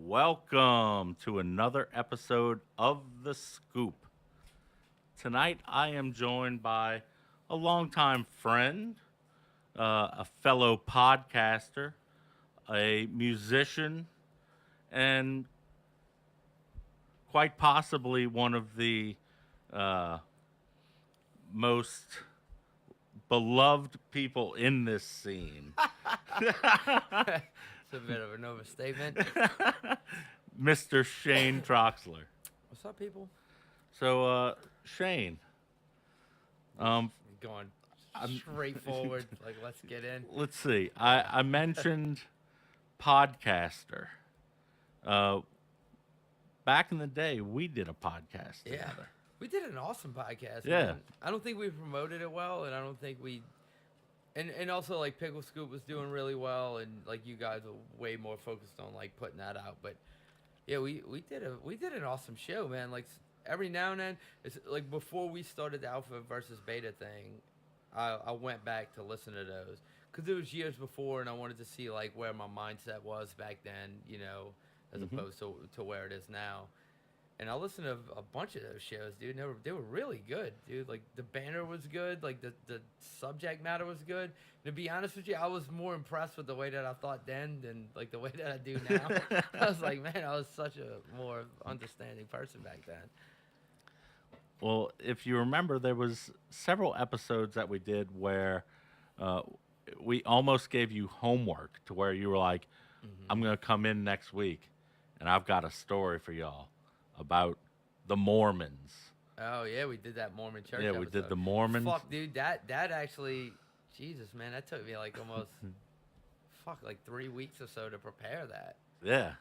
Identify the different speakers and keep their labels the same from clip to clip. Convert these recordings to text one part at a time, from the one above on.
Speaker 1: Welcome to another episode of The Scoop. Tonight I am joined by a longtime friend, a fellow podcaster, a musician, and quite possibly one of the uh, most beloved people in this scene,
Speaker 2: It's a bit of an overstatement.
Speaker 1: Mr. Shane Troxler.
Speaker 2: What's up, people?
Speaker 1: So, Shane, um,
Speaker 2: Going
Speaker 1: I'm,
Speaker 2: straightforward. Like, let's get in.
Speaker 1: let's see. I mentioned podcaster. Uh, Back in the day, we did a podcast
Speaker 2: Yeah.
Speaker 1: together.
Speaker 2: We did an awesome podcast,
Speaker 1: Yeah.
Speaker 2: man. I don't think we promoted it well, and I don't think we. And also, like, Pickle Scoop was doing really well, and, like, you guys were way more focused on, like, putting that out. But, yeah, we did an awesome show, man. Like, every now and then, it's like before we started the alpha versus beta thing, I went back to listen to those because it was years before, and I wanted to see like where my mindset was back then, as opposed to where it is now. And I listened to a bunch of those shows, dude. And they were really good, dude. Like the banner was good, like the subject matter was good. And to be honest with you, I was more impressed with the way that I thought then than like the way that I do now. I was like, man, I was such a more understanding person back then.
Speaker 1: Well, if you remember, there was several episodes that we did where uh, we almost gave you homework to where you were like,
Speaker 2: Hmm.
Speaker 1: "I'm gonna come in next week, and I've got a story for y'all about the Mormons."
Speaker 2: Oh yeah, we did that Mormon church
Speaker 1: Yeah, we
Speaker 2: episode.
Speaker 1: did the Mormons.
Speaker 2: Fuck, dude, that actually, Jesus, man, that took me like almost, fuck, like 3 weeks or so to prepare that.
Speaker 1: Yeah.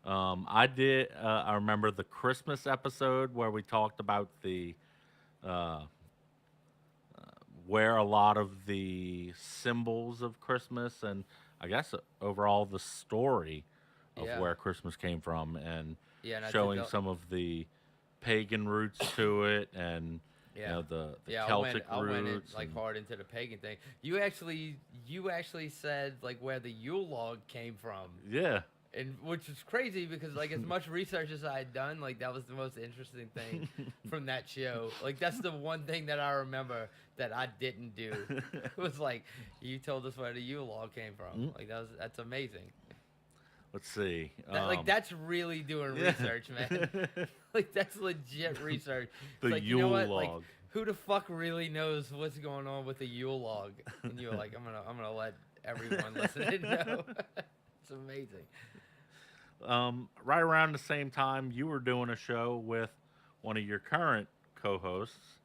Speaker 1: I did. I remember the Christmas episode where we talked about the uh, where a lot of the symbols of Christmas and I guess overall the story of
Speaker 2: Yeah,
Speaker 1: where Christmas came from and
Speaker 2: yeah, and I did
Speaker 1: showing some of the pagan roots to it and
Speaker 2: yeah,
Speaker 1: the
Speaker 2: yeah.
Speaker 1: Celtic
Speaker 2: I went in
Speaker 1: roots.
Speaker 2: like
Speaker 1: And,
Speaker 2: hard into the pagan thing. You actually said like where the Yule log came from,
Speaker 1: yeah.
Speaker 2: and which is crazy because like as much research as I had done, like that was the most interesting thing from that show. Like that's the one thing that I remember that I didn't do. It was like you told us where the Yule log came from. Like that's amazing.
Speaker 1: Let's see.
Speaker 2: That's really doing
Speaker 1: Yeah.
Speaker 2: research, man. Like that's legit research.
Speaker 1: The
Speaker 2: It's like you
Speaker 1: Yule
Speaker 2: know what? Like
Speaker 1: log.
Speaker 2: who the fuck really knows what's going on with the Yule log? And you're like, I'm gonna let everyone listening know. It's amazing.
Speaker 1: Right around the same time, you were doing a show with one of your current co-hosts.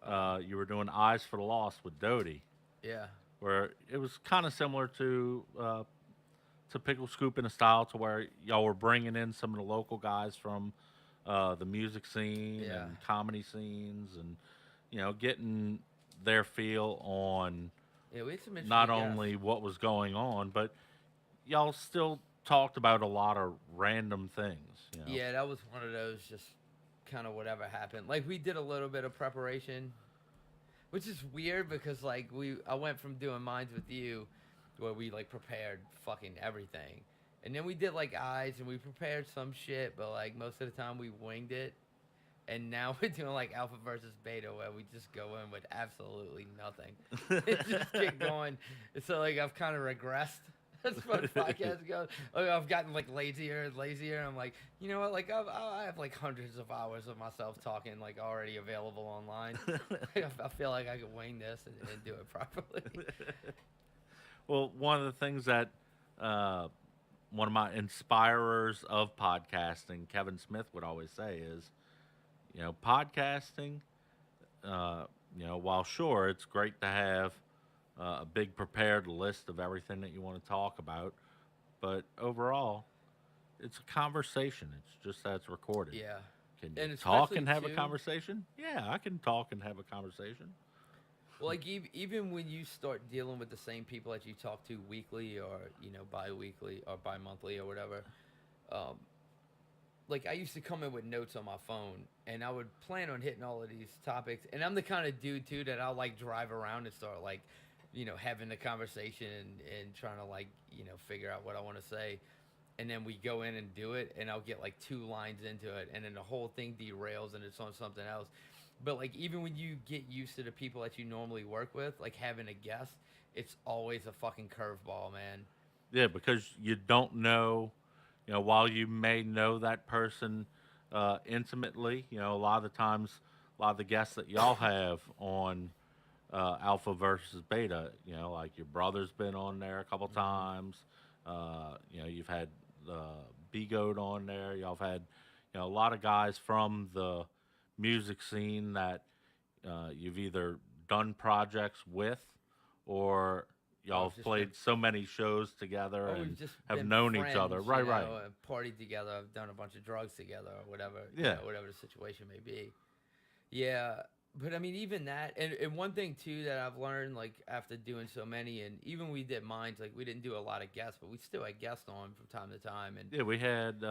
Speaker 2: Yeah.
Speaker 1: You were doing Eyes for the Lost with Doty,
Speaker 2: Yeah.
Speaker 1: where it was kind of similar to Pickle Scoop in a style, to where y'all were bringing in some of the local guys from the music scene
Speaker 2: Yeah.
Speaker 1: and comedy scenes, and getting their feel on
Speaker 2: Yeah. We had some interesting
Speaker 1: not
Speaker 2: guests.
Speaker 1: only what was going on, but y'all still talked about a lot of random things.
Speaker 2: Yeah, that was one of those just kind of whatever happened. Like we did a little bit of preparation, which is weird because like I went from doing Minds with you, where we like prepared fucking everything, and then we did like Eyes and we prepared some shit, but like most of the time we winged it. And now we're doing like Alpha versus Beta, where we just go in with absolutely nothing. It just get going. So like I've kind of regressed as far as podcasts go. Like, I've gotten like lazier and lazier. And I'm like, you know what? Like I have like hundreds of hours of myself talking like already available online. I feel like I could wing this and do it properly.
Speaker 1: Well, one of the things that one of my inspirers of podcasting, Kevin Smith, would always say is, podcasting, while sure, it's great to have a big prepared list of everything that you want to talk about, but overall, it's a conversation. It's just that it's recorded.
Speaker 2: Yeah.
Speaker 1: Can you
Speaker 2: And
Speaker 1: talk
Speaker 2: especially
Speaker 1: and have a
Speaker 2: too.
Speaker 1: conversation? Yeah, I can talk and have a conversation.
Speaker 2: Well, like even when you start dealing with the same people that you talk to weekly or bi-weekly or bi-monthly or whatever, um, like I used to come in with notes on my phone and I would plan on hitting all of these topics. And I'm the kind of dude too that I'll like drive around and start like, having the conversation and trying to like, figure out what I want to say. and then we go in and do it, and I'll get like 2 lines into it, and then the whole thing derails and it's on something else. But like even when you get used to the people that you normally work with, like having a guest, it's always a fucking curveball, man.
Speaker 1: Yeah, because you don't know, while you may know that person intimately, a lot of the times, a lot of the guests that y'all have on Alpha versus Beta, like your brother's been on there a couple
Speaker 2: Hmm.
Speaker 1: times. You've had B Goat on there. Y'all have had, a lot of guys from the music scene that you've either done projects with or
Speaker 2: Oh,
Speaker 1: y'all
Speaker 2: it's
Speaker 1: have
Speaker 2: just been,
Speaker 1: played so many shows together
Speaker 2: or we've
Speaker 1: and
Speaker 2: just
Speaker 1: have
Speaker 2: been
Speaker 1: known each other.
Speaker 2: friends,
Speaker 1: Right, right.
Speaker 2: and partied together. I've done a bunch of drugs together, or whatever,
Speaker 1: Yeah.
Speaker 2: whatever the situation may be. Yeah, but I mean, even that, and one thing too that I've learned, like after doing so many, and even we did mines, like we didn't do a lot of guests, but we still had guests on from time to time, and
Speaker 1: Yeah, we had,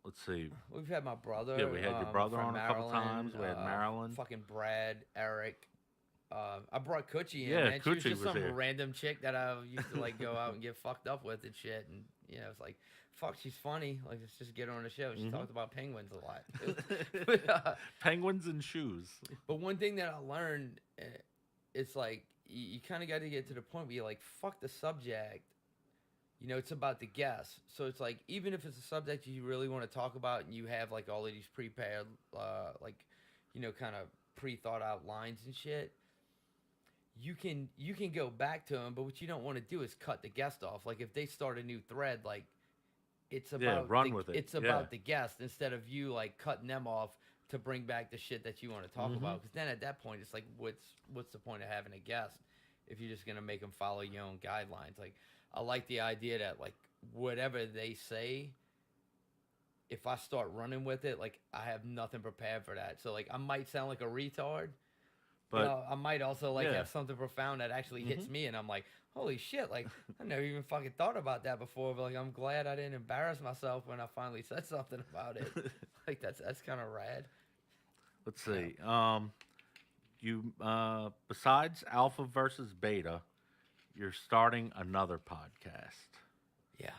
Speaker 1: let's see.
Speaker 2: we've had my
Speaker 1: Yeah,
Speaker 2: brother
Speaker 1: we had your brother
Speaker 2: from
Speaker 1: on a couple
Speaker 2: Maryland,
Speaker 1: times. We had Marilyn.
Speaker 2: fucking Brad, Eric. I brought Coochie in,
Speaker 1: Yeah,
Speaker 2: man. She was
Speaker 1: Coochie
Speaker 2: just
Speaker 1: was
Speaker 2: some
Speaker 1: here.
Speaker 2: random chick that I used to like go out and get fucked up with and shit, and it's like, fuck, she's funny. Like, let's just get her on the show. She
Speaker 1: Hmm.
Speaker 2: talked about penguins a lot too. but,
Speaker 1: Penguins and shoes.
Speaker 2: But one thing that I learned, it's like you kind of got to get to the point where you're like, fuck the subject. It's about the guest. So it's like, even if it's a subject you really want to talk about and you have like all of these prepared, like, kind of pre thought out lines and shit, you can go back to them. But what you don't want to do is cut the guest off. Like if they start a new thread, like
Speaker 1: Yeah, run with it.
Speaker 2: it's
Speaker 1: Yeah.
Speaker 2: about the guest instead of you like cutting them off to bring back the shit that you want to talk
Speaker 1: Hmm.
Speaker 2: about. Because then at that point, it's like, what's the point of having a guest if you're just gonna make them follow your own guidelines? Like, I like the idea that like whatever they say, if I start running with it, like I have nothing prepared for that. So like I might sound like a retard, but
Speaker 1: But
Speaker 2: I might also like
Speaker 1: yeah.
Speaker 2: have something profound that actually hits
Speaker 1: Hmm.
Speaker 2: me, and I'm like, holy shit! Like I never even fucking thought about that before. But like I'm glad I didn't embarrass myself when I finally said something about it. Like that's kind of rad.
Speaker 1: Let's
Speaker 2: Yeah,
Speaker 1: see. You besides Alpha versus Beta, you're starting another podcast.
Speaker 2: yeah,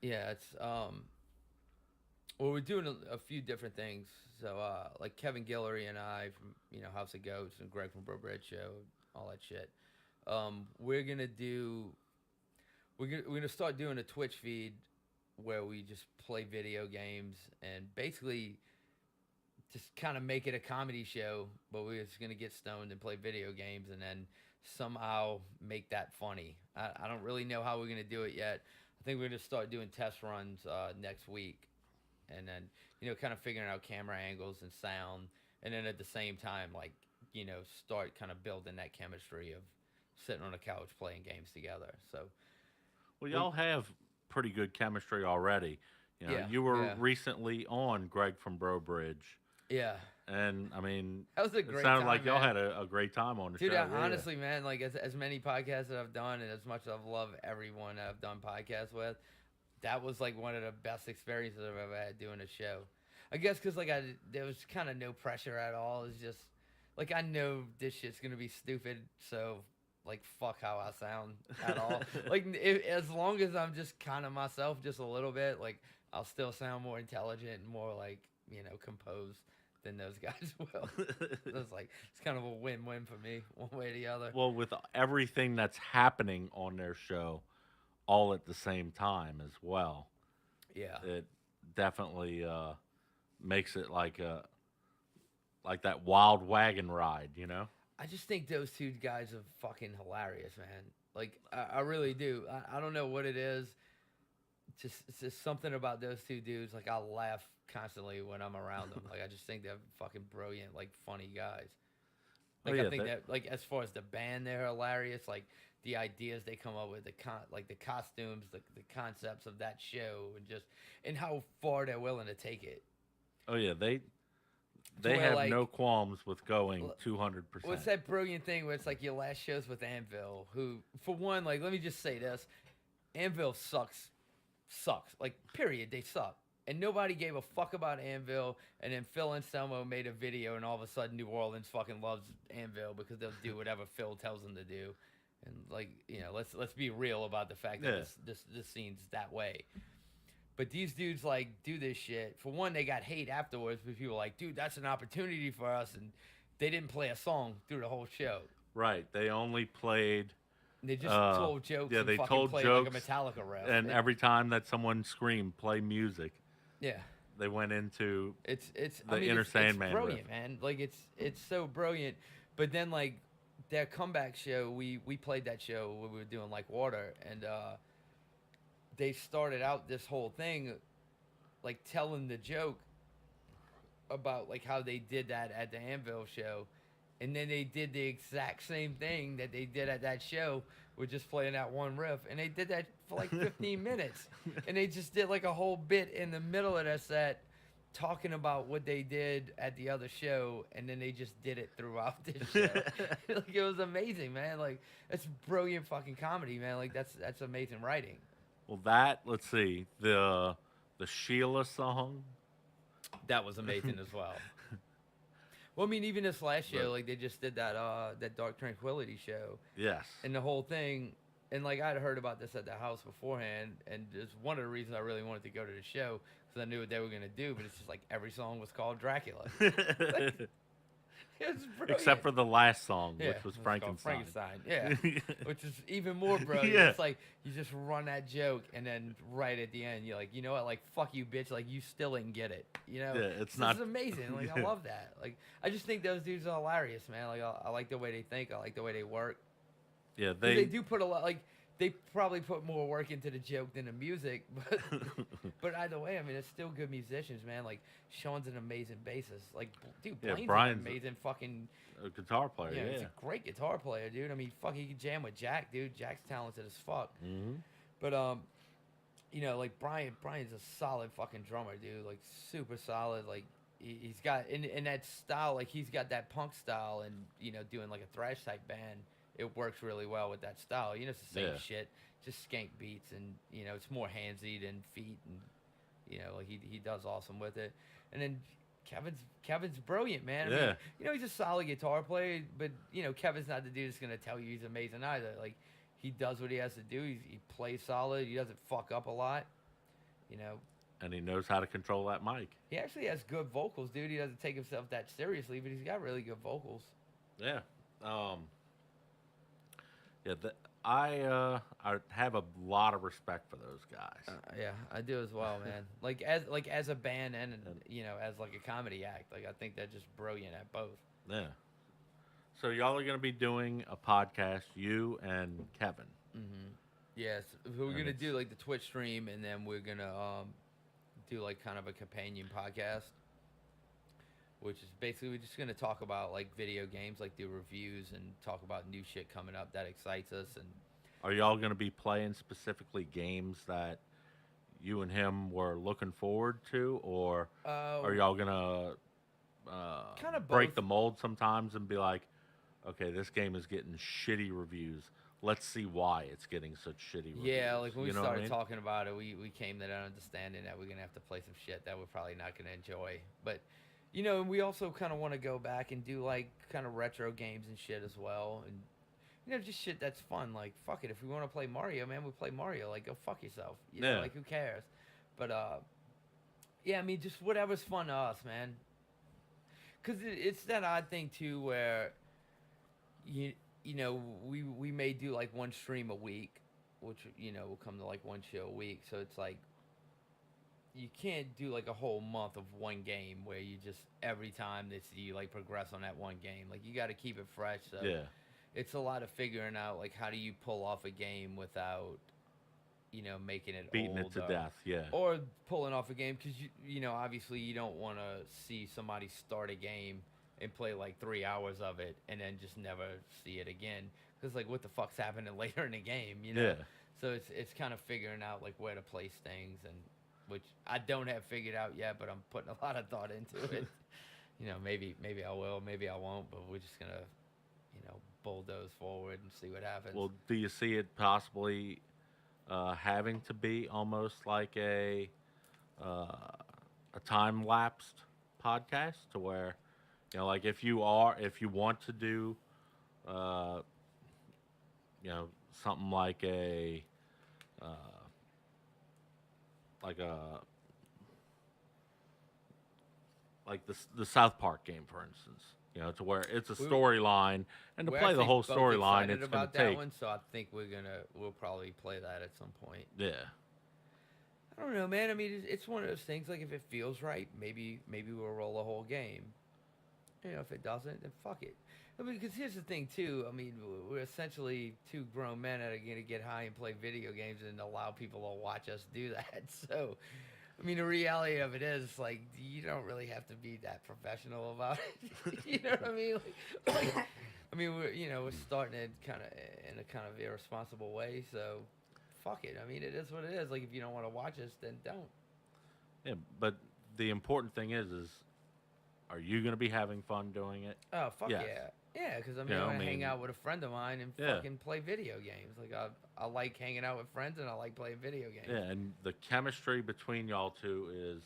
Speaker 2: yeah. It's well, we're doing a few different things. So like Kevin Guillory and I from House of Goats and Greg from Bro Bread Show, all that shit. We're gonna do we're gonna start doing a Twitch feed where we just play video games and basically just kind of make it a comedy show, but we're just gonna get stoned and play video games and then somehow make that funny. I don't really know how we're gonna do it yet. I think we're gonna start doing test runs next week, and then kind of figuring out camera angles and sound, and then at the same time like start kind of building that chemistry of sitting on a couch playing games together. So
Speaker 1: Well,
Speaker 2: we
Speaker 1: y'all have pretty good chemistry already.
Speaker 2: yeah,
Speaker 1: You were
Speaker 2: yeah,
Speaker 1: recently on Greg from Bro Bridge,
Speaker 2: yeah.
Speaker 1: and I mean,
Speaker 2: That was a
Speaker 1: it
Speaker 2: great
Speaker 1: sounded
Speaker 2: time,
Speaker 1: like y'all
Speaker 2: man.
Speaker 1: had a great time on the
Speaker 2: Dude,
Speaker 1: show. Yeah,
Speaker 2: honestly, man, like as many podcasts that I've done, and as much as I've loved everyone that I've done podcasts with, that was like one of the best experiences I've ever had doing a show. I guess because like there was kind of no pressure at all. It's just like I know this shit's gonna be stupid, so like fuck how I sound at all. Like as long as I'm just kind of myself, just a little bit, like I'll still sound more intelligent and more like composed than those guys will. It's like it's kind of a win-win for me, one way or the other.
Speaker 1: well, with everything that's happening on their show, all at the same time as well,
Speaker 2: Yeah.
Speaker 1: it definitely makes it like that wild wagon ride.
Speaker 2: I just think those two guys are fucking hilarious, man. Like I really do. I don't know what it is. It's just something about those two dudes. Like I laugh constantly when I'm around them. Like I just think they're fucking brilliant, like funny guys.
Speaker 1: Oh
Speaker 2: Like I
Speaker 1: yeah,
Speaker 2: think that like as far as the band, they're hilarious. Like the ideas they come up with, like the costumes, the concepts of that show, and how far they're willing to take it.
Speaker 1: oh yeah,
Speaker 2: To
Speaker 1: they
Speaker 2: where
Speaker 1: have no
Speaker 2: like
Speaker 1: qualms with going
Speaker 2: l-
Speaker 1: 200%.
Speaker 2: what's that brilliant thing where it's like your last shows with Anvil, who for one, like let me just say this, Anvil sucks. Like period, they suck. And nobody gave a fuck about Anvil. And then Phil Anselmo made a video, and all of a sudden New Orleans fucking loves Anvil because they'll do whatever Phil tells them to do. And like, let's be real about the fact that
Speaker 1: Yeah.
Speaker 2: this scene's that way. But these dudes like do this shit. For one, they got hate afterwards because people were like, dude, that's an opportunity for us, and they didn't play a song through the whole show.
Speaker 1: Right. They only played.
Speaker 2: They just told jokes
Speaker 1: Yeah,
Speaker 2: and
Speaker 1: they
Speaker 2: fucking
Speaker 1: told
Speaker 2: played like a
Speaker 1: jokes,
Speaker 2: Metallica riff.
Speaker 1: and every time that someone screamed, "Play music,"
Speaker 2: Yeah,
Speaker 1: they went into
Speaker 2: it's.
Speaker 1: the
Speaker 2: I mean,
Speaker 1: Inner
Speaker 2: it's
Speaker 1: Sandman riff.
Speaker 2: brilliant, man. Like it's so brilliant. But then like their comeback show, we played that show when we were doing like Water, and they started out this whole thing like telling the joke about like how they did that at the Anvil show, and then they did the exact same thing that they did at that show with just playing that one riff, and they did that for like 15 minutes, and they just did like a whole bit in the middle of that set talking about what they did at the other show, and then they just did it throughout this show. Like it was amazing, man. Like that's brilliant fucking comedy, man. Like that's amazing writing.
Speaker 1: Well, let's see, the Sheila song.
Speaker 2: That was amazing as well. Well, I mean, even this last show, like they just did that Dark Tranquillity show,
Speaker 1: Yes.
Speaker 2: and the whole thing, and like I'd heard about this at the house beforehand, and it's one of the reasons I really wanted to go to the show because I knew what they were gonna do. But it's just like every song was called Dracula. It was brilliant.
Speaker 1: Except for the last song,
Speaker 2: Yeah,
Speaker 1: which was
Speaker 2: it's called
Speaker 1: Frankenstein.
Speaker 2: Yeah, which is even more brilliant.
Speaker 1: Yeah.
Speaker 2: It's like you just run that joke, and then right at the end, you're like, you know what? Like, fuck you, bitch. Like, you still didn't get it. You know?
Speaker 1: Yeah, it's not-
Speaker 2: This is amazing. Like, I
Speaker 1: Yeah.
Speaker 2: love that. Like, I just think those dudes are hilarious, man. Like, I like the way they think. I like the way they work.
Speaker 1: Yeah,
Speaker 2: 'Cause
Speaker 1: they
Speaker 2: they do put a lot. Like, they probably put more work into the joke than the music, but but either way, I mean, it's still good musicians, man. Like Sean's an amazing bassist. Like, dude,
Speaker 1: Yeah,
Speaker 2: Blaine's
Speaker 1: Brian's
Speaker 2: an amazing fucking.
Speaker 1: a guitar player.
Speaker 2: Yeah,
Speaker 1: Yeah.
Speaker 2: he's a great guitar player, dude. I mean, fuck, he can jam with Jack, dude. Jack's talented as fuck.
Speaker 1: Hmm.
Speaker 2: But like Brian's a solid fucking drummer, dude. Like super solid. Like he's got in that style, like he's got that punk style, and doing like a thrash type band, it works really well with that style. It's the same
Speaker 1: Yeah.
Speaker 2: shit, just skank beats, and it's more handsy than feet, and like he does awesome with it. And then Kevin's brilliant, man. I
Speaker 1: Yeah.
Speaker 2: mean, he's a solid guitar player, but Kevin's not the dude that's gonna tell you he's amazing either. Like he does what he has to do. He plays solid. He doesn't fuck up a lot.
Speaker 1: And he knows how to control that mic.
Speaker 2: He actually has good vocals, dude. He doesn't take himself that seriously, but he's got really good vocals.
Speaker 1: Yeah. Yeah. I have a lot of respect for those guys.
Speaker 2: Yeah, I do as well, man. As a band and as like a comedy act. Like I think they're just brilliant at both.
Speaker 1: Yeah. So y'all are gonna be doing a podcast, you and Kevin.
Speaker 2: Yes, we're
Speaker 1: And
Speaker 2: gonna do
Speaker 1: it's-
Speaker 2: like the Twitch stream, and then we're gonna do like kind of a companion podcast, which is basically we're just gonna talk about like video games, like do reviews and talk about new shit coming up that excites us. And
Speaker 1: Are y'all gonna be playing specifically games that you and him were looking forward to, or are y'all gonna
Speaker 2: Kinda
Speaker 1: break
Speaker 2: both.
Speaker 1: the mold sometimes and be like, okay, this game is getting shitty reviews. Let's see why it's getting such shitty reviews.
Speaker 2: yeah, like when we
Speaker 1: You know what I
Speaker 2: started
Speaker 1: mean?
Speaker 2: talking about it, we came to that understanding that we're gonna have to play some shit that we're probably not gonna enjoy. But and we also kind of want to go back and do like kind of retro games and shit as well, and just shit that's fun. Like fuck it, if we want to play Mario, man, we play Mario. Like go fuck yourself.
Speaker 1: Yeah.
Speaker 2: Like who cares? But yeah, I mean just whatever's fun to us, man. Cause it's that odd thing too where we may do like one stream a week, which will come to like one show a week. So it's like you can't do like a whole month of one game where you just every time that you like progress on that one game. Like you got to keep it fresh. So
Speaker 1: Yeah.
Speaker 2: it's a lot of figuring out like how do you pull off a game without making it
Speaker 1: Beating it
Speaker 2: old
Speaker 1: to
Speaker 2: or-
Speaker 1: death. Yeah.
Speaker 2: or pulling off a game because obviously you don't want to see somebody start a game and play like 3 hours of it and then just never see it again because like what the fuck's happening later in the game,
Speaker 1: Yeah.
Speaker 2: So it's kind of figuring out like where to place things, and which I don't have figured out yet, but I'm putting a lot of thought into it. Maybe I will, maybe I won't, but we're just gonna bulldoze forward and see what happens.
Speaker 1: Well, do you see it possibly having to be almost like a time lapsed podcast to where like if you want to do you know, something uh, like a like the South Park game, for instance. You know, to where it's a
Speaker 2: We
Speaker 1: storyline, and to
Speaker 2: we're
Speaker 1: play the
Speaker 2: actually
Speaker 1: whole
Speaker 2: both
Speaker 1: storyline,
Speaker 2: excited
Speaker 1: it's going
Speaker 2: about
Speaker 1: to
Speaker 2: that
Speaker 1: take.
Speaker 2: one, so I think we'll probably play that at some point.
Speaker 1: Yeah,
Speaker 2: I don't know, man. I mean, it's one of those things. Like, if it feels right, maybe we'll roll a whole game. You know, if it doesn't, then fuck it. I mean, because here's the thing too. I mean, we're essentially two grown men that are gonna get high and play video games and allow people to watch us do that. So, I mean, the reality of it is, like, you don't really have to be that professional about it. You know what I mean? I mean, we're starting it kind of in a kind of irresponsible way. So, fuck it. I mean, it is what it is. Like, if you don't want to watch us, then don't.
Speaker 1: yeah. But the important thing is, are you going to be having fun doing it?
Speaker 2: Oh, fuck
Speaker 1: Yes.
Speaker 2: yeah. Yeah, because I
Speaker 1: You
Speaker 2: mean, I
Speaker 1: know, I
Speaker 2: want to hang
Speaker 1: mean,
Speaker 2: out with a friend of mine and
Speaker 1: yeah,
Speaker 2: fucking play video games. Like, I like hanging out with friends and I like playing video
Speaker 1: yeah.
Speaker 2: games.
Speaker 1: And the chemistry between y'all two is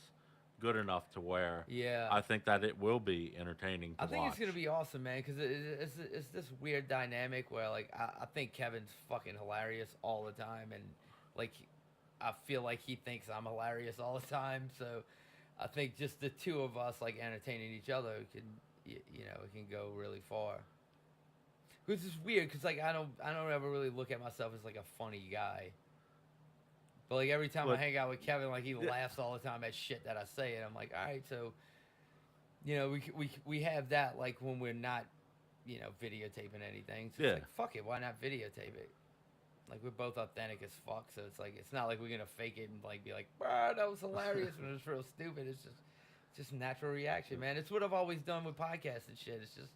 Speaker 1: good enough to where
Speaker 2: Yeah.
Speaker 1: I think that it will be entertaining to
Speaker 2: I think it's
Speaker 1: watch.
Speaker 2: gonna be awesome, man. Because it's this weird dynamic where, like, I think Kevin's fucking hilarious all the time, and like, I feel like he thinks I'm hilarious all the time. So, I think just the two of us, like, entertaining each other can, it can go really far. Which is weird, because, like, I don't ever really look at myself as like a funny guy. But, like, every time I
Speaker 1: But
Speaker 2: hang out with Kevin, like, he
Speaker 1: yeah,
Speaker 2: laughs all the time at shit that I say, and I'm like, all right, so, we have that, like, when we're not, videotaping anything. So it's
Speaker 1: yeah,
Speaker 2: like, fuck it, why not videotape it? Like, we're both authentic as fuck, so it's like, it's not like we're gonna fake it and, like, be like, "Bruh, that was hilarious," when it's real stupid. It's just natural reaction, man. It's what I've always done with podcasts and shit. It's just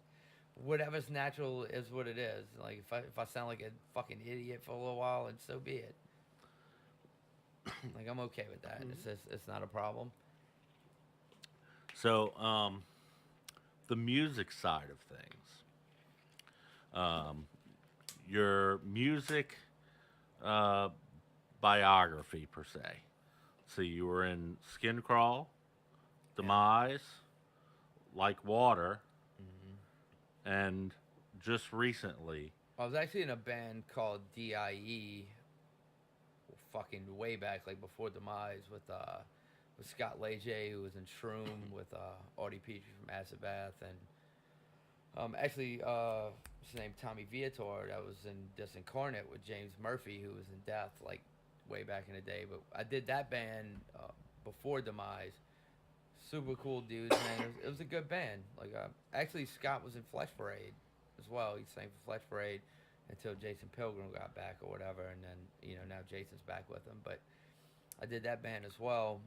Speaker 2: whatever's natural is what it is. Like, if I sound like a fucking idiot for a little while, and so be it. Like, I'm okay with that. It's not a problem.
Speaker 1: So, the music side of things, um, your music uh, biography per se. So you were in Skin Crawl,
Speaker 2: Yeah.
Speaker 1: Demise, Like Water,
Speaker 2: hmm
Speaker 1: and just recently,
Speaker 2: I was actually in a band called DIE, fucking way back, like before Demise, with Scott Leger, who was in Shroom, with Audie Petrie from Acid Bath, and actually, his name Tommy Viator, that was in Disincarnate with James Murphy, who was in Death, like, way back in the day. But I did that band before Demise. Super cool dudes, man. It was a good band. Like, actually, Scott was in Flesh Parade as well. He sang for Flesh Parade until Jason Pilgrim got back or whatever, and then, now Jason's back with him. But I did that band as well.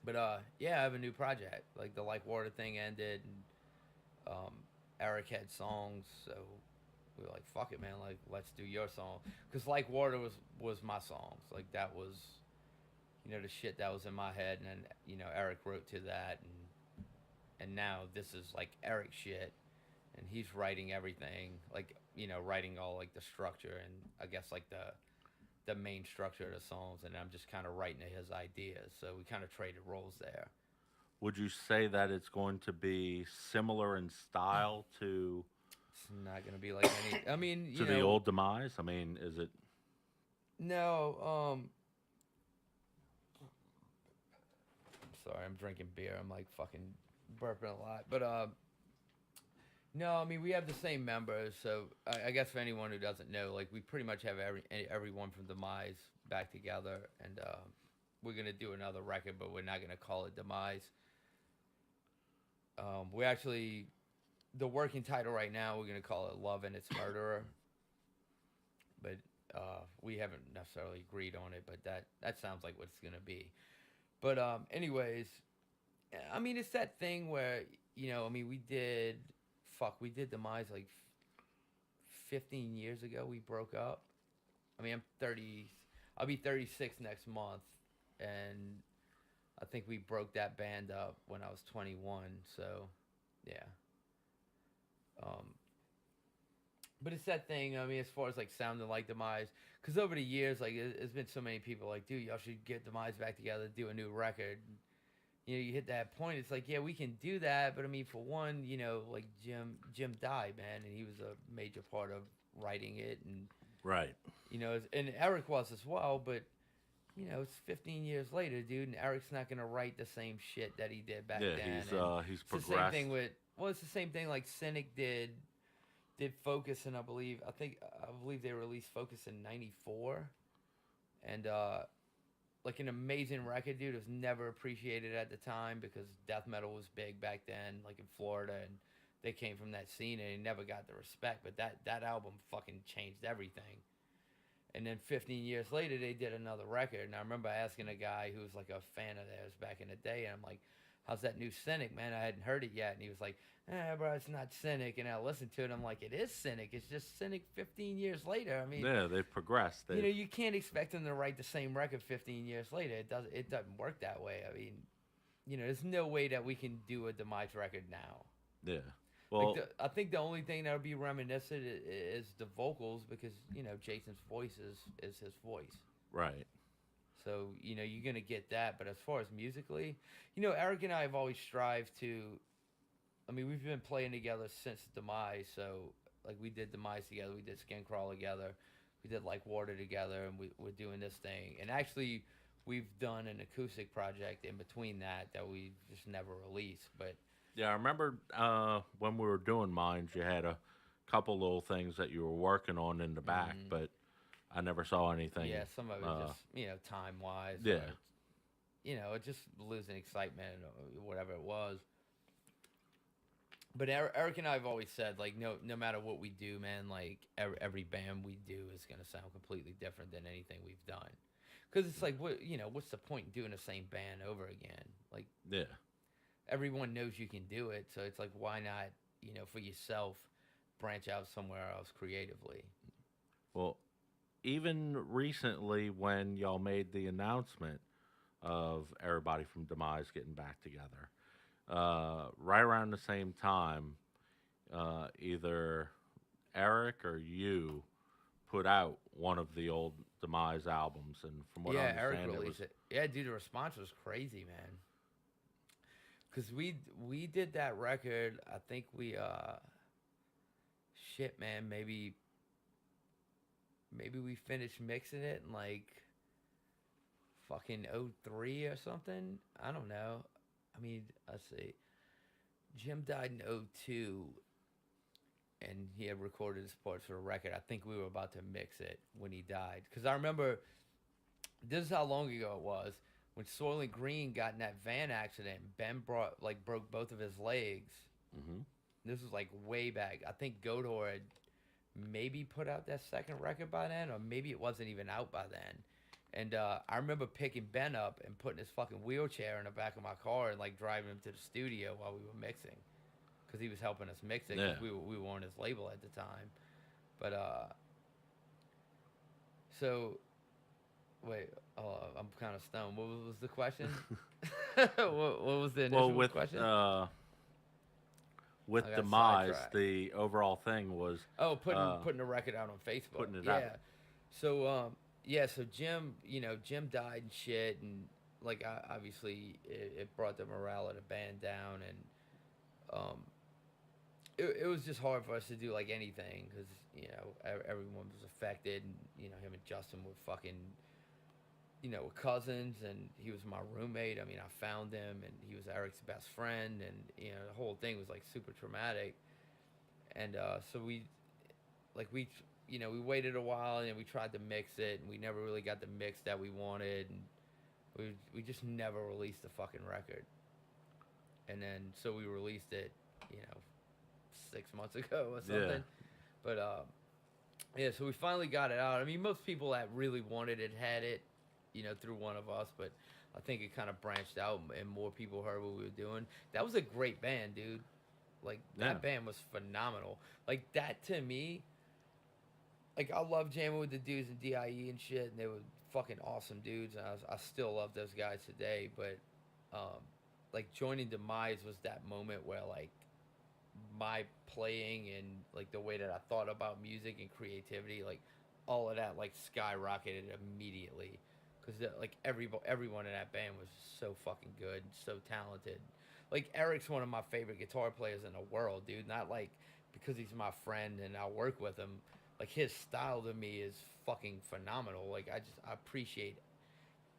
Speaker 2: But yeah, I have a new project. Like, the Like Water thing ended, and Eric had songs, so we were like, "Fuck it, man! Like, let's do your song." Because Like Water was my songs. Like, that was, the shit that was in my head, and then, Eric wrote to that, and now this is like Eric shit, and he's writing everything, like, writing all, like, the structure, and I guess, like, the main structure of the songs, and I'm just kind of writing his ideas. So we kind of traded roles there.
Speaker 1: would you say that it's going to be similar in style
Speaker 2: It's not gonna be like any. I mean,
Speaker 1: to the old Demise? I mean, is it?
Speaker 2: no. Sorry, I'm drinking beer. I'm like fucking burping a lot, but no. I mean, we have the same members, so I guess for anyone who doesn't know, like, we pretty much have everyone from Demise back together, and we're gonna do another record, but we're not gonna call it Demise. We actually, the working title right now, we're gonna call it Love and Its Murderer, but we haven't necessarily agreed on it. But that sounds like what it's gonna be. But anyways, I mean, it's that thing where, I mean, we did Demise like 15 years ago. We broke up. I mean, I'm 30. I'll be 36 next month, and I think we broke that band up when I was 21. So, yeah. Um, but it's that thing. I mean, as far as, like, sounding like Demise, because over the years, like, there's been so many people like, dude, y'all should get Demise back together, do a new record. You hit that point. It's like, yeah, we can do that, but I mean, for one, like, Jim died, man, and he was a major part of writing it, and
Speaker 1: Right.
Speaker 2: And Eric was as well, but it's 15 years later, dude, and Eric's not gonna write the same shit that he did back
Speaker 1: Yeah,
Speaker 2: then. And
Speaker 1: he's
Speaker 2: it's the same
Speaker 1: progressed.
Speaker 2: thing with it's the same thing like Cynic did Focus, and I believe they released Focus in '94, and like an amazing record, dude. It was never appreciated at the time because death metal was big back then, like in Florida, and they came from that scene and they never got the respect. But that album fucking changed everything. And then 15 years later, they did another record. And I remember asking a guy who was like a fan of theirs back in the day, and I'm like, "How's that new Cynic, man? I hadn't heard it yet." And he was like, bro, it's not Cynic." And I listened to it, and I'm like, "It is Cynic. It's just Cynic 15 years later." I mean,
Speaker 1: Yeah, they've progressed.
Speaker 2: you can't expect them to write the same record 15 years later. It doesn't work that way. I mean, there's no way that we can do a Demise record now.
Speaker 1: Yeah.
Speaker 2: Like
Speaker 1: Well,
Speaker 2: I think the only thing that would be reminiscent is the vocals because Jason's voice is his voice.
Speaker 1: right.
Speaker 2: So you're gonna get that. But as far as musically, Eric and I have always strived to. I mean, we've been playing together since Demise. So like we did Demise together, we did Skin Crawl together, we did Like Water together, and we're doing this thing. And actually, we've done an acoustic project in between that we just never released. But
Speaker 1: Yeah, I remember when we were doing mines, you had a couple little things that you were working on in the back, but I never saw anything.
Speaker 2: yeah, some of it just time wise,
Speaker 1: Yeah.
Speaker 2: or just losing excitement or whatever it was. But Eric and I have always said, like, no matter what we do, man, like every band we do is gonna sound completely different than anything we've done. Because it's like, what's the point in doing the same band over again? Like,
Speaker 1: Yeah.
Speaker 2: everyone knows you can do it, so it's like, why not, for yourself, branch out somewhere else creatively?
Speaker 1: Well, even recently when y'all made the announcement of everybody from Demise getting back together, right around the same time, either Eric or you put out one of the old Demise albums, and from what I
Speaker 2: Yeah, Eric
Speaker 1: understand, it was
Speaker 2: released it. Yeah, dude, the response was crazy, man. Cause we did that record. I think we shit, man. Maybe we finished mixing it in like fucking '03 or something. I don't know. I mean, let's see. Jim died in '02, and he had recorded his parts for the record. I think we were about to mix it when he died. Because I remember, this is how long ago it was, when Soylent Green got in that van accident. Ben broke both of his legs.
Speaker 1: hmm
Speaker 2: This was like way back. I think Godor had maybe put out that second record by then, or maybe it wasn't even out by then. And I remember picking Ben up and putting his fucking wheelchair in the back of my car and like driving him to the studio while we were mixing, because he was helping us mix it.
Speaker 1: Yeah.
Speaker 2: Because we were on his label at the time. But so wait, I'm kind of stoned. What was the question? what was the initial
Speaker 1: Well,
Speaker 2: question?
Speaker 1: with
Speaker 2: I got
Speaker 1: Demise,
Speaker 2: sidetracked.
Speaker 1: the overall thing was
Speaker 2: Oh, putting
Speaker 1: uh,
Speaker 2: putting the record out on Facebook.
Speaker 1: putting it
Speaker 2: yeah.
Speaker 1: out.
Speaker 2: So so Jim died and shit, and like obviously it brought the morale of the band down, and um it was just hard for us to do like anything because everyone was affected, and him and Justin were fucking cousins, and he was my roommate. I mean, I found him, and he was Eric's best friend, and the whole thing was like super traumatic. And so we waited a while, and we tried to mix it, and we never really got the mix that we wanted, and we just never released the fucking record. And then so we released it, 6 months ago or something.
Speaker 1: Yeah.
Speaker 2: But yeah, so we finally got it out. I mean, most people that really wanted it had it, through one of us, but I think it kind of branched out and more people heard what we were doing. That was a great band, dude. Like, that
Speaker 1: Yeah.
Speaker 2: band was phenomenal. Like, that to me, like, I love jamming with the dudes in DIE and shit, and they were fucking awesome dudes, and I still love those guys today, but, like, joining Demise was that moment where, like, my playing and, like, the way that I thought about music and creativity, like, all of that, like, skyrocketed immediately. Because, like, everyone in that band was so fucking good, so talented. Like, Eric's one of my favorite guitar players in the world, dude. Not, like, because he's my friend and I work with him, like his style to me is fucking phenomenal. Like I appreciate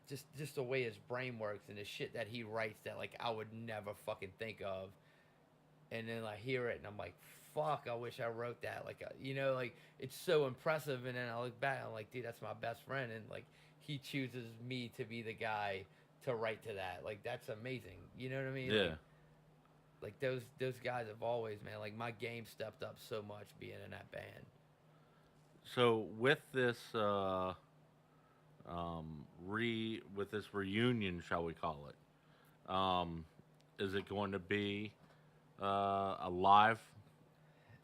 Speaker 2: just the way his brain works and the shit that he writes that like I would never fucking think of. And then I hear it and I'm like, fuck, I wish I wrote that. Like, like it's so impressive. And then I look back, I'm like, dude, that's my best friend, and like he chooses me to be the guy to write to that. Like that's amazing. You know what I mean?
Speaker 1: Yeah.
Speaker 2: Like those guys have always, man. Like my game stepped up so much being in that band.
Speaker 1: So with this with this reunion, shall we call it? Is it going to be a live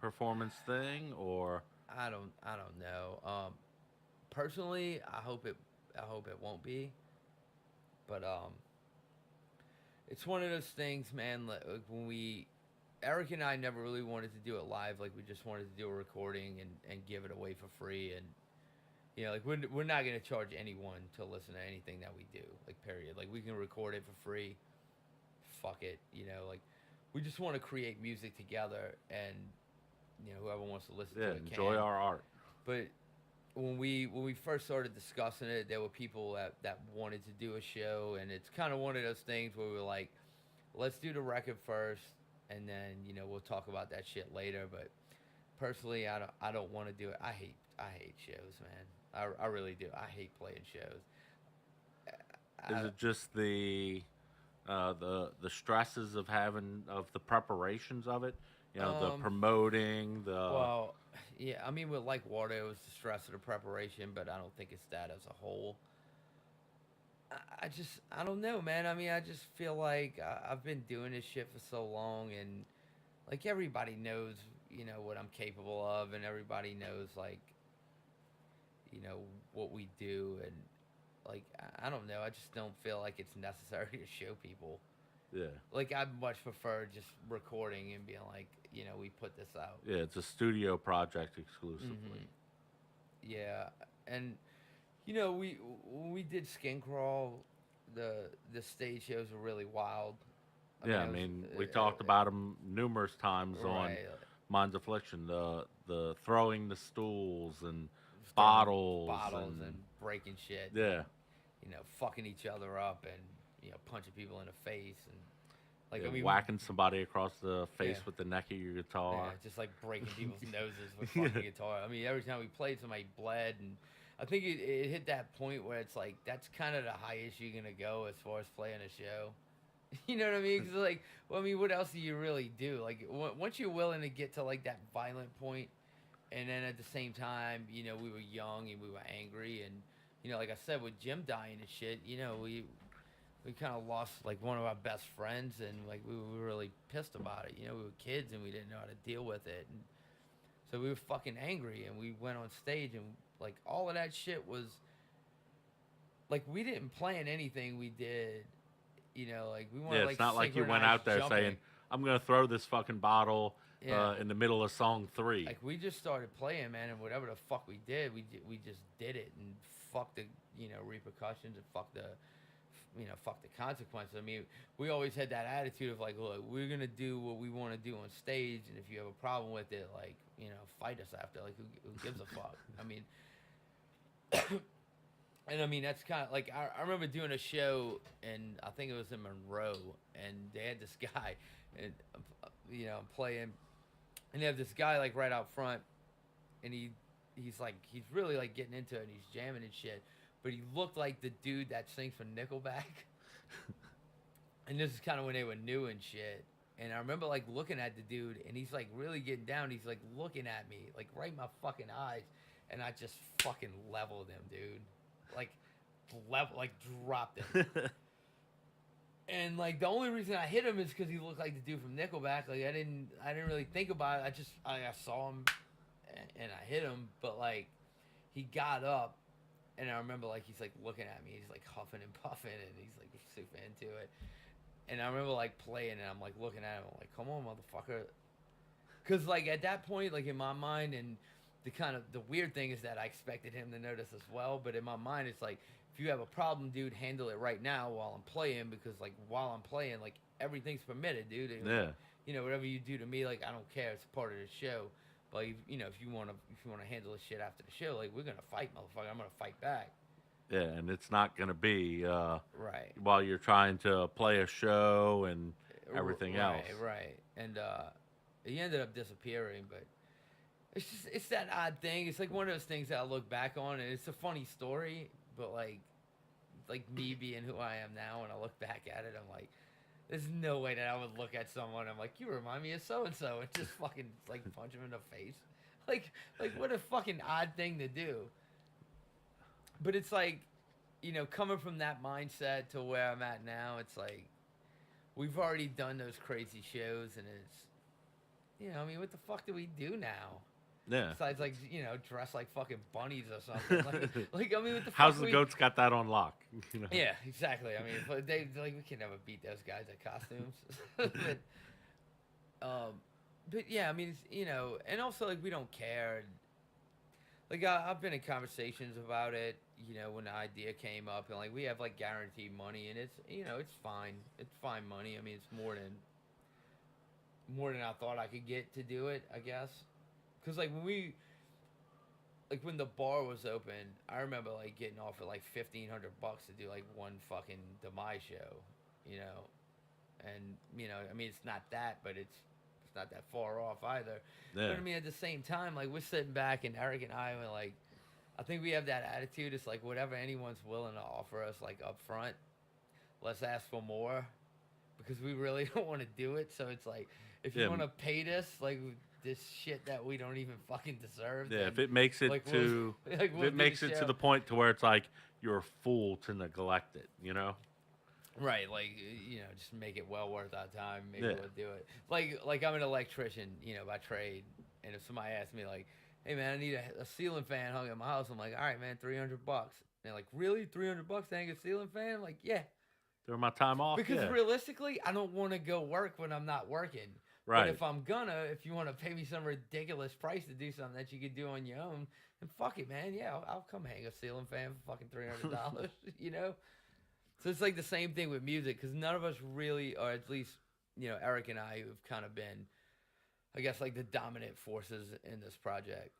Speaker 1: performance thing, or
Speaker 2: I don't know. Personally, I hope it won't be. But it's one of those things, man. Like when Eric and I never really wanted to do it live. Like we just wanted to do a recording and give it away for free. And like we're not gonna charge anyone to listen to anything that we do. Like period. Like we can record it for free. Fuck it. Like we just want to create music together, and whoever wants to listen
Speaker 1: yeah,
Speaker 2: to it
Speaker 1: enjoy
Speaker 2: can.
Speaker 1: our art?
Speaker 2: But when we first started discussing it, there were people that wanted to do a show, and it's kind of one of those things where we were like, let's do the record first, and then we'll talk about that shit later. But personally, I don't want to do it. I hate shows, man. I really do. I hate playing shows.
Speaker 1: Is
Speaker 2: I,
Speaker 1: it just the stresses of having of the preparations of it? The
Speaker 2: um
Speaker 1: promoting, the
Speaker 2: well, yeah. I mean, with like water, it was the stress of the preparation, but I don't think it's that as a whole. I don't know, man. I mean, I just feel like I've been doing this shit for so long, and like everybody knows, what I'm capable of, and everybody knows like, you know, what we do, and like I don't know. I just don't feel like it's necessary to show people.
Speaker 1: yeah,
Speaker 2: Like I'd much prefer just recording and being like, we put this out.
Speaker 1: yeah. It's a studio project exclusively.
Speaker 2: Hmm. Yeah, and we when we did Skin Crawl, the stage shows were really wild. I mean,
Speaker 1: Yeah, I
Speaker 2: it was
Speaker 1: mean, we talked about them numerous times on
Speaker 2: right.
Speaker 1: Mind's Affliction. The throwing the stools and
Speaker 2: Just throwing
Speaker 1: bottles
Speaker 2: bottles and
Speaker 1: and
Speaker 2: breaking shit, and
Speaker 1: yeah,
Speaker 2: fucking each other up, and punching people in the face, and like
Speaker 1: yeah,
Speaker 2: I mean,
Speaker 1: whacking somebody across the face
Speaker 2: yeah,
Speaker 1: with the neck of your
Speaker 2: yeah,
Speaker 1: guitar.
Speaker 2: just like breaking people's noses with
Speaker 1: Yeah,
Speaker 2: fucking guitar. I mean, every time we played, somebody bled, and I think it hit that point where it's like that's kind of the highest you're gonna go as far as playing a show. You know what I mean? Because like, well, I mean, what else do you really do? Like, once you're willing to get to like that violent point, and then at the same time, we were young and we were angry, and like I said, with Jim dying and shit, we kind of lost like one of our best friends, and like we were really pissed about it. We were kids and we didn't know how to deal with it, and so we were fucking angry, and we went on stage, and like all of that shit was like we didn't plan anything we did. Like we want
Speaker 1: yeah.
Speaker 2: to
Speaker 1: It's
Speaker 2: like
Speaker 1: not like you went
Speaker 2: synchronize
Speaker 1: out there
Speaker 2: jumping.
Speaker 1: saying, "I'm gonna throw this fucking bottle
Speaker 2: Yeah,
Speaker 1: in the middle of song 3."
Speaker 2: like we just started playing, man, and whatever the fuck we did, we just did it, and fuck the repercussions, and fuck the consequences. I mean, we always had that attitude of like, look, we're gonna do what we want to do on stage, and if you have a problem with it, like fight us after. Like who gives a fuck? I mean, and I mean that's kind of like I remember doing a show, and I think it was in Monroe, and they had this guy, and I'm playing, and they have this guy like right out front, and he's really like getting into it, and he's jamming and shit, but he looked like the dude that sings for Nickelback. And this is kind of when they were new and shit. And I remember like looking at the dude, and he's like really getting down. He's like looking at me, like right in my fucking eyes, and I just fucking leveled him, dude. Like like dropped him. And like the only reason I hit him is because he looked like the dude from Nickelback. Like I didn't really think about it. I saw him, and I hit him. But like he got up, and I remember like he's like looking at me. He's like huffing and puffing, and he's like super into it. And I remember like playing, and I'm like looking at him, I'm like, come on, motherfucker. Cause like at that point, like in my mind, and the weird thing is that I expected him to notice as well. But in my mind, it's like, if you have a problem, dude, handle it right now while I'm playing, because like while I'm playing, like everything's permitted, dude.
Speaker 1: Yeah,
Speaker 2: Whatever you do to me, like I don't care. It's part of the show. But if you wanna handle this shit after the show, like we're gonna fight, motherfucker. I'm gonna fight back.
Speaker 1: Yeah, and it's not going to be
Speaker 2: Right.
Speaker 1: while you're trying to play a show and everything else.
Speaker 2: Right. And he ended up disappearing, but it's that odd thing. It's like one of those things that I look back on, and it's a funny story, but like me being who I am now, and I look back at it, I'm like, there's no way that I would look at someone. I'm like, you remind me of so and so, and just fucking like punch him in the face. Like what a fucking odd thing to do. But it's like, coming from that mindset to where I'm at now, it's like we've already done those crazy shows, and I mean, what the fuck do we do now?
Speaker 1: Yeah.
Speaker 2: Besides, like, dress like fucking bunnies or something. I mean, what the fuck?
Speaker 1: How's the goats got that on lock?
Speaker 2: Yeah, exactly. I mean, but we can never beat those guys at costumes. but yeah, I mean, and also like we don't care. Like I've been in conversations about it. When the idea came up, and like we have like guaranteed money, and it's fine. It's fine money. I mean, it's more than I thought I could get to do it, I guess. Cause like when the bar was open, I remember like getting offered like $1,500 to do like one fucking Demise show, and I mean it's not that, but it's not that far off either.
Speaker 1: Yeah.
Speaker 2: But I mean at the same time, like we're sitting back, and Eric and I were like, I think we have that attitude. It's like whatever anyone's willing to offer us, like up front, let's ask for more, because we really don't want to do it. So it's like if you want to pay this shit that we don't even fucking deserve.
Speaker 1: Yeah,
Speaker 2: then,
Speaker 1: if it makes it
Speaker 2: like,
Speaker 1: to
Speaker 2: like,
Speaker 1: if it makes it to the point to where it's like you're a fool to neglect it,
Speaker 2: Right, like just make it well worth our time. Maybe we'll do it. Like I'm an electrician, by trade, and if somebody asks me like, "Hey man, I need a ceiling fan hung at my house," I'm like, "All right, man, $300." And they're like, "Really, $300 to hang a ceiling fan?" I'm like, "Yeah."
Speaker 1: During my time off,
Speaker 2: because realistically, I don't want to go work when I'm not working.
Speaker 1: Right.
Speaker 2: But if you want to pay me some ridiculous price to do something that you could do on your own, then fuck it, man. Yeah, I'll come hang a ceiling fan for fucking $300. So it's like the same thing with music, because none of us really, or at least Eric and I, have kind of been, I guess, like the dominant forces in this project.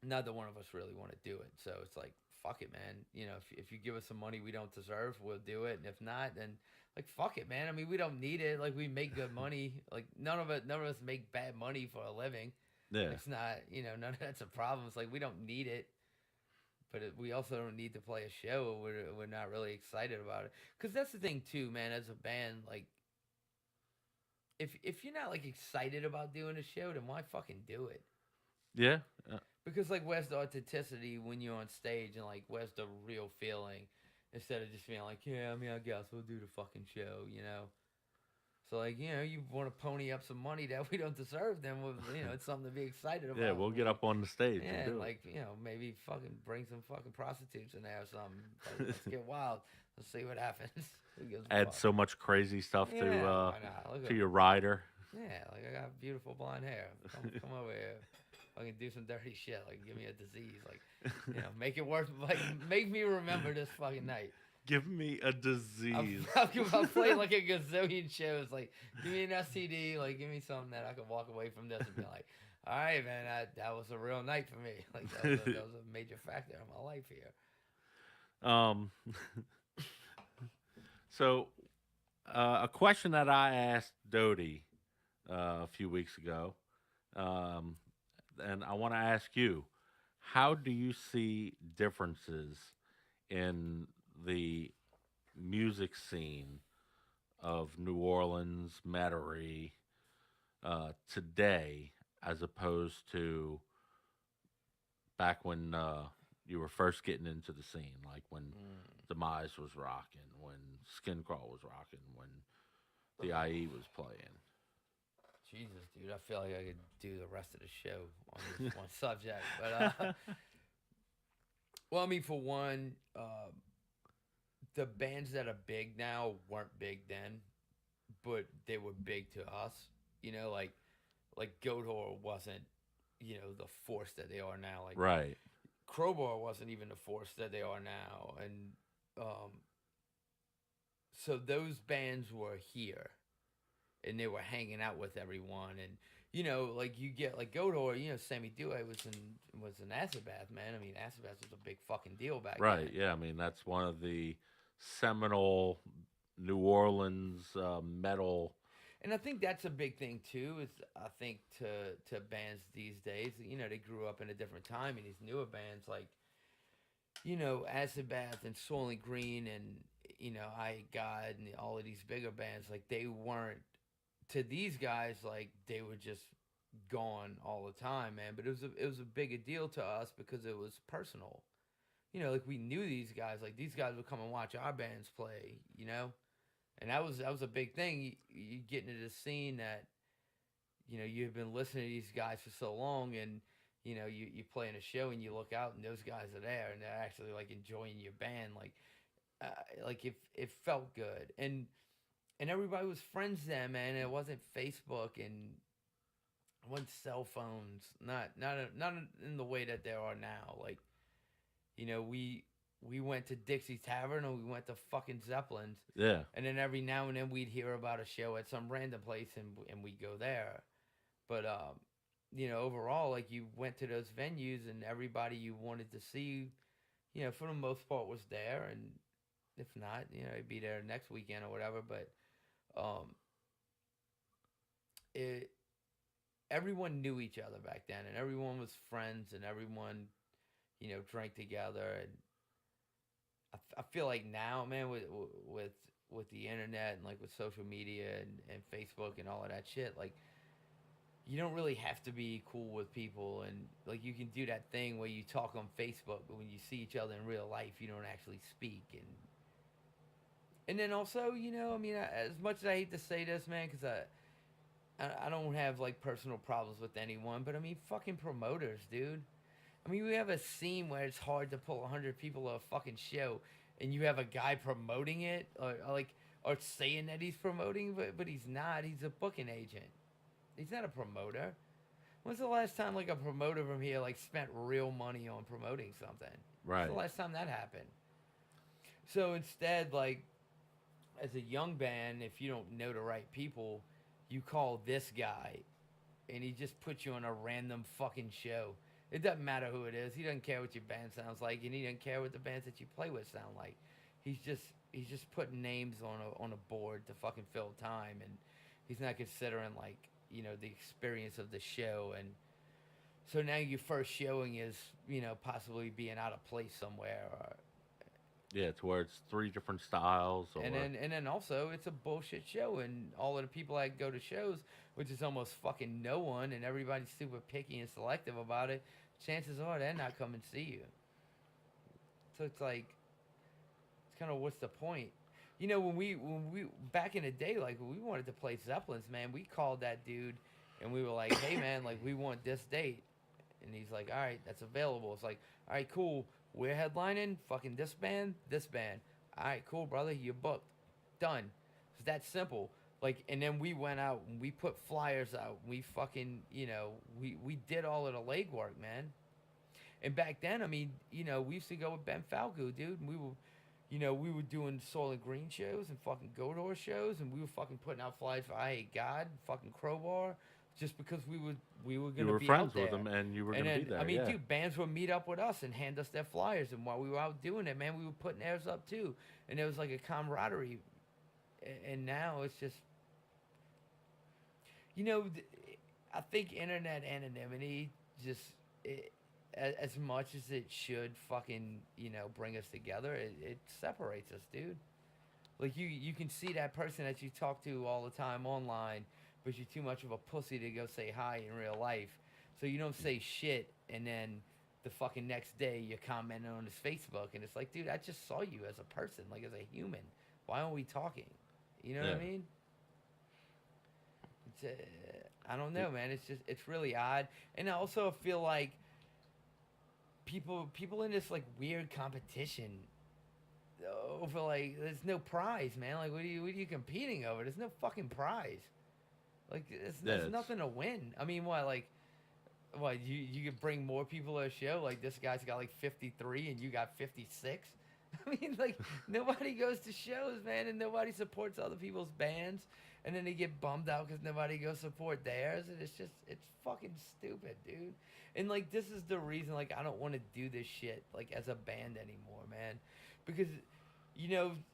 Speaker 2: Neither one of us really want to do it, so it's like fuck it, man. If you give us some money we don't deserve, we'll do it, and if not, then like fuck it, man. I mean, we don't need it. Like we make good money. Like none of us make bad money for a living.
Speaker 1: Yeah.
Speaker 2: It's not, none of that's a problem. It's like we don't need it, but we also don't need to play a show. We're not really excited about it, because that's the thing too, man. As a band, like if you're not like excited about doing a show, then why fucking do it?
Speaker 1: Yeah.
Speaker 2: Because like where's the authenticity when you're on stage, and like where's the real feeling, instead of just being like, yeah, I mean, I guess we'll do the fucking show, So like, you want to pony up some money that we don't deserve, then it's something to be excited about.
Speaker 1: Yeah, we'll get up on the stage.
Speaker 2: Yeah,
Speaker 1: and do
Speaker 2: like maybe fucking bring some fucking prostitutes in there or something. Like, let's get wild. Let's see what happens.
Speaker 1: Add so much crazy stuff
Speaker 2: why not?
Speaker 1: to your rider.
Speaker 2: Yeah, like I got beautiful blonde hair. Come over here. I can do some dirty shit, like give me a disease, like make it worth, like make me remember this fucking night.
Speaker 1: Give me a disease.
Speaker 2: I'll play like a gazillion shows, like give me an STD, like give me something that I can walk away from this and be like, all right, man, that was a real night for me. Like that was a major factor in my life here.
Speaker 1: So, a question that I asked Dodie a few weeks ago. And I want to ask you, how do you see differences in the music scene of New Orleans, Metairie, today, as opposed to back when you were first getting into the scene, like when Demise was rocking, when Skin Crawl was rocking, when the IE was playing?
Speaker 2: Jesus, dude, I feel like I could do the rest of the show on this one subject. But, well, I mean, for one, the bands that are big now weren't big then, but they were big to us. Like Goat Whore wasn't, the force that they are now. Like
Speaker 1: right.
Speaker 2: Crowbar wasn't even the force that they are now. And so those bands were here. And they were hanging out with everyone, and like you get like Godor, Sammy Dewey was an acid bath, man. I mean, acid bath was a big fucking deal back
Speaker 1: Right.
Speaker 2: then.
Speaker 1: Yeah. I mean, that's one of the seminal New Orleans metal.
Speaker 2: And I think that's a big thing too. Is I think to bands these days, they grew up in a different time, and these newer bands like Acid Bath and Soylent Green and I God and all of these bigger bands, like they weren't to these guys like they were just gone all the time, man. But it was a bigger deal to us because it was personal. Like we knew these guys. Like these guys would come and watch our bands play. And that was a big thing. You get into the scene that you've been listening to these guys for so long, and you play in a show and you look out and those guys are there and they're actually like enjoying your band, like it felt good, and everybody was friends then, man. It wasn't Facebook and it wasn't cell phones, not in the way that there are now. Like we went to Dixie Tavern or we went to fucking Zeppelin's,
Speaker 1: Yeah.
Speaker 2: and then every now and then we'd hear about a show at some random place and we'd go there. But overall, like you went to those venues and everybody you wanted to see, for the most part was there, and if not, it'd be there next weekend or whatever. But um, it everyone knew each other back then, and everyone was friends, and everyone drank together. And I feel like now, man, with the internet and like with social media and Facebook and all of that shit, like you don't really have to be cool with people, and like you can do that thing where you talk on Facebook, but when you see each other in real life, you don't actually speak. And then also, I mean, as much as I hate to say this, man, because I don't have like personal problems with anyone, but I mean, fucking promoters, dude. I mean, we have a scene where it's hard to pull 100 people to a fucking show, and you have a guy promoting it, or saying that he's promoting, but he's not. He's a booking agent. He's not a promoter. When's the last time like a promoter from here like spent real money on promoting something? When's
Speaker 1: Right.
Speaker 2: the last time that happened? So instead, like as a young band, if you don't know the right people, you call this guy, and he just puts you on a random fucking show. It doesn't matter who it is. He doesn't care what your band sounds like, and he doesn't care what the bands that you play with sound like. He's just putting names on a board to fucking fill time, and he's not considering like the experience of the show. And so now your first showing is possibly being out of place somewhere, or
Speaker 1: Yeah. To where it's three different styles, or
Speaker 2: and then also it's a bullshit show, and all of the people that go to shows, which is almost fucking no one, and everybody's super picky and selective about it. Chances are they're not coming to see you. So it's like it's kind of what's the point? When we back in the day, like when we wanted to play Zeppelins, man, we called that dude, and we were like, hey man, like we want this date, and he's like, all right, that's available. It's like, all right, cool. We're headlining fucking this band, this band. All right, cool, brother. You're booked. Done. It's that simple. Like, and then we went out and we put flyers out. We fucking, we did all of the legwork, man. And back then, I mean, we used to go with Ben Falco, dude. And we were doing Soylent Green shows and fucking Godor shows, and we were fucking putting out flyers for I Hate God, fucking Crowbar, just because we were
Speaker 1: you
Speaker 2: gonna
Speaker 1: were
Speaker 2: be out
Speaker 1: friends
Speaker 2: there.
Speaker 1: with them and you were
Speaker 2: And
Speaker 1: going to
Speaker 2: then
Speaker 1: be there.
Speaker 2: I mean,
Speaker 1: Yeah.
Speaker 2: dude, bands would meet up with us and hand us their flyers, and while we were out doing it, man, we were putting theirs up too, and there was like a camaraderie. And now it's just, you know, I think internet anonymity just. As much as it should fucking bring us together, it separates us, dude. Like you can see that person that you talk to all the time online, but you're too much of a pussy to go say hi in real life, so you don't say shit, and then the fucking next day you're commenting on his Facebook, and it's like, dude, I just saw you as a person, like as a human. Why aren't we talking? You know what
Speaker 1: Yeah.
Speaker 2: I mean? It's I don't know, man. It's really odd, and I also feel like people in this like weird competition over like there's no prize, man. Like what are you competing over? There's no fucking prize. Like
Speaker 1: Yeah.
Speaker 2: there's nothing to win. I mean, what you could bring more people to a show? Like this guy's got like 53 and you got 56. I mean, like nobody goes to shows, man, and nobody supports other people's bands, and then they get bummed out because nobody goes support theirs, and it's fucking stupid, dude. And like this is the reason, like I don't want to do this shit like as a band anymore, man, because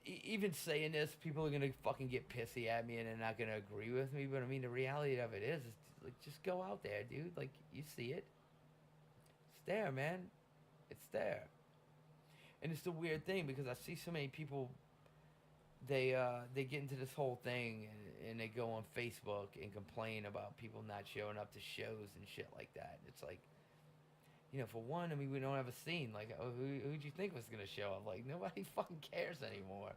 Speaker 2: even saying this, people are gonna fucking get pissy at me and they're not gonna agree with me. But I mean, the reality of it is like just go out there, dude. Like you see it, it's there, man. It's there. And it's the weird thing because I see so many people they get into this whole thing and they go on Facebook and complain about people not showing up to shows and shit like that. It's like, for one, I mean, we don't have a scene. Like, oh, who'd you think was gonna show up? Like, nobody fucking cares anymore.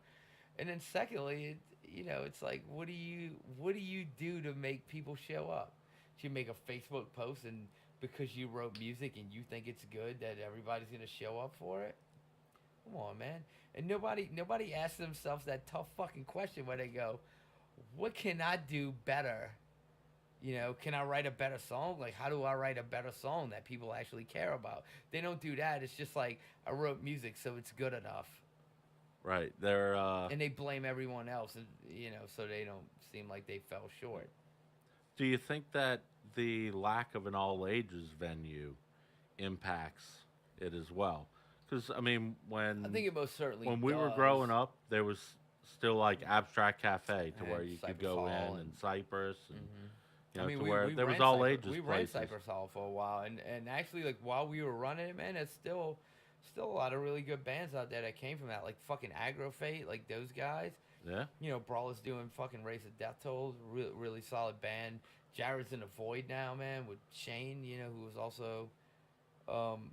Speaker 2: And then secondly, it's like, what do you do to make people show up? Do you make a Facebook post and because you wrote music and you think it's good that everybody's gonna show up for it? Come on, man. And nobody asks themselves that tough fucking question where they go, what can I do better? Can I write a better song? Like, how do I write a better song that people actually care about? They don't do that. It's just like, I wrote music, so it's good enough.
Speaker 1: Right. They're
Speaker 2: And they blame everyone else, and, so they don't seem like they fell short.
Speaker 1: Do you think that the lack of an all ages venue impacts it as well? Because I mean,
Speaker 2: I think it most certainly
Speaker 1: when we were
Speaker 2: does.
Speaker 1: growing up, there was still like Abstract Cafe to
Speaker 2: And
Speaker 1: where you could
Speaker 2: Cypress
Speaker 1: go
Speaker 2: Hall
Speaker 1: in and Cypress and
Speaker 2: I mean,
Speaker 1: to
Speaker 2: we,
Speaker 1: where
Speaker 2: we
Speaker 1: there was
Speaker 2: ran
Speaker 1: all
Speaker 2: Cypress,
Speaker 1: ages
Speaker 2: we ran
Speaker 1: places.
Speaker 2: Cypress Hall for a while, and actually, like while we were running it, man, it's still a lot of really good bands out there that came from that, like fucking Aggro Fate, like those guys.
Speaker 1: Yeah.
Speaker 2: Brawler's doing fucking Race of Death Tolls, really solid band. Jared's in the Void now, man, with Shane, who was also, um,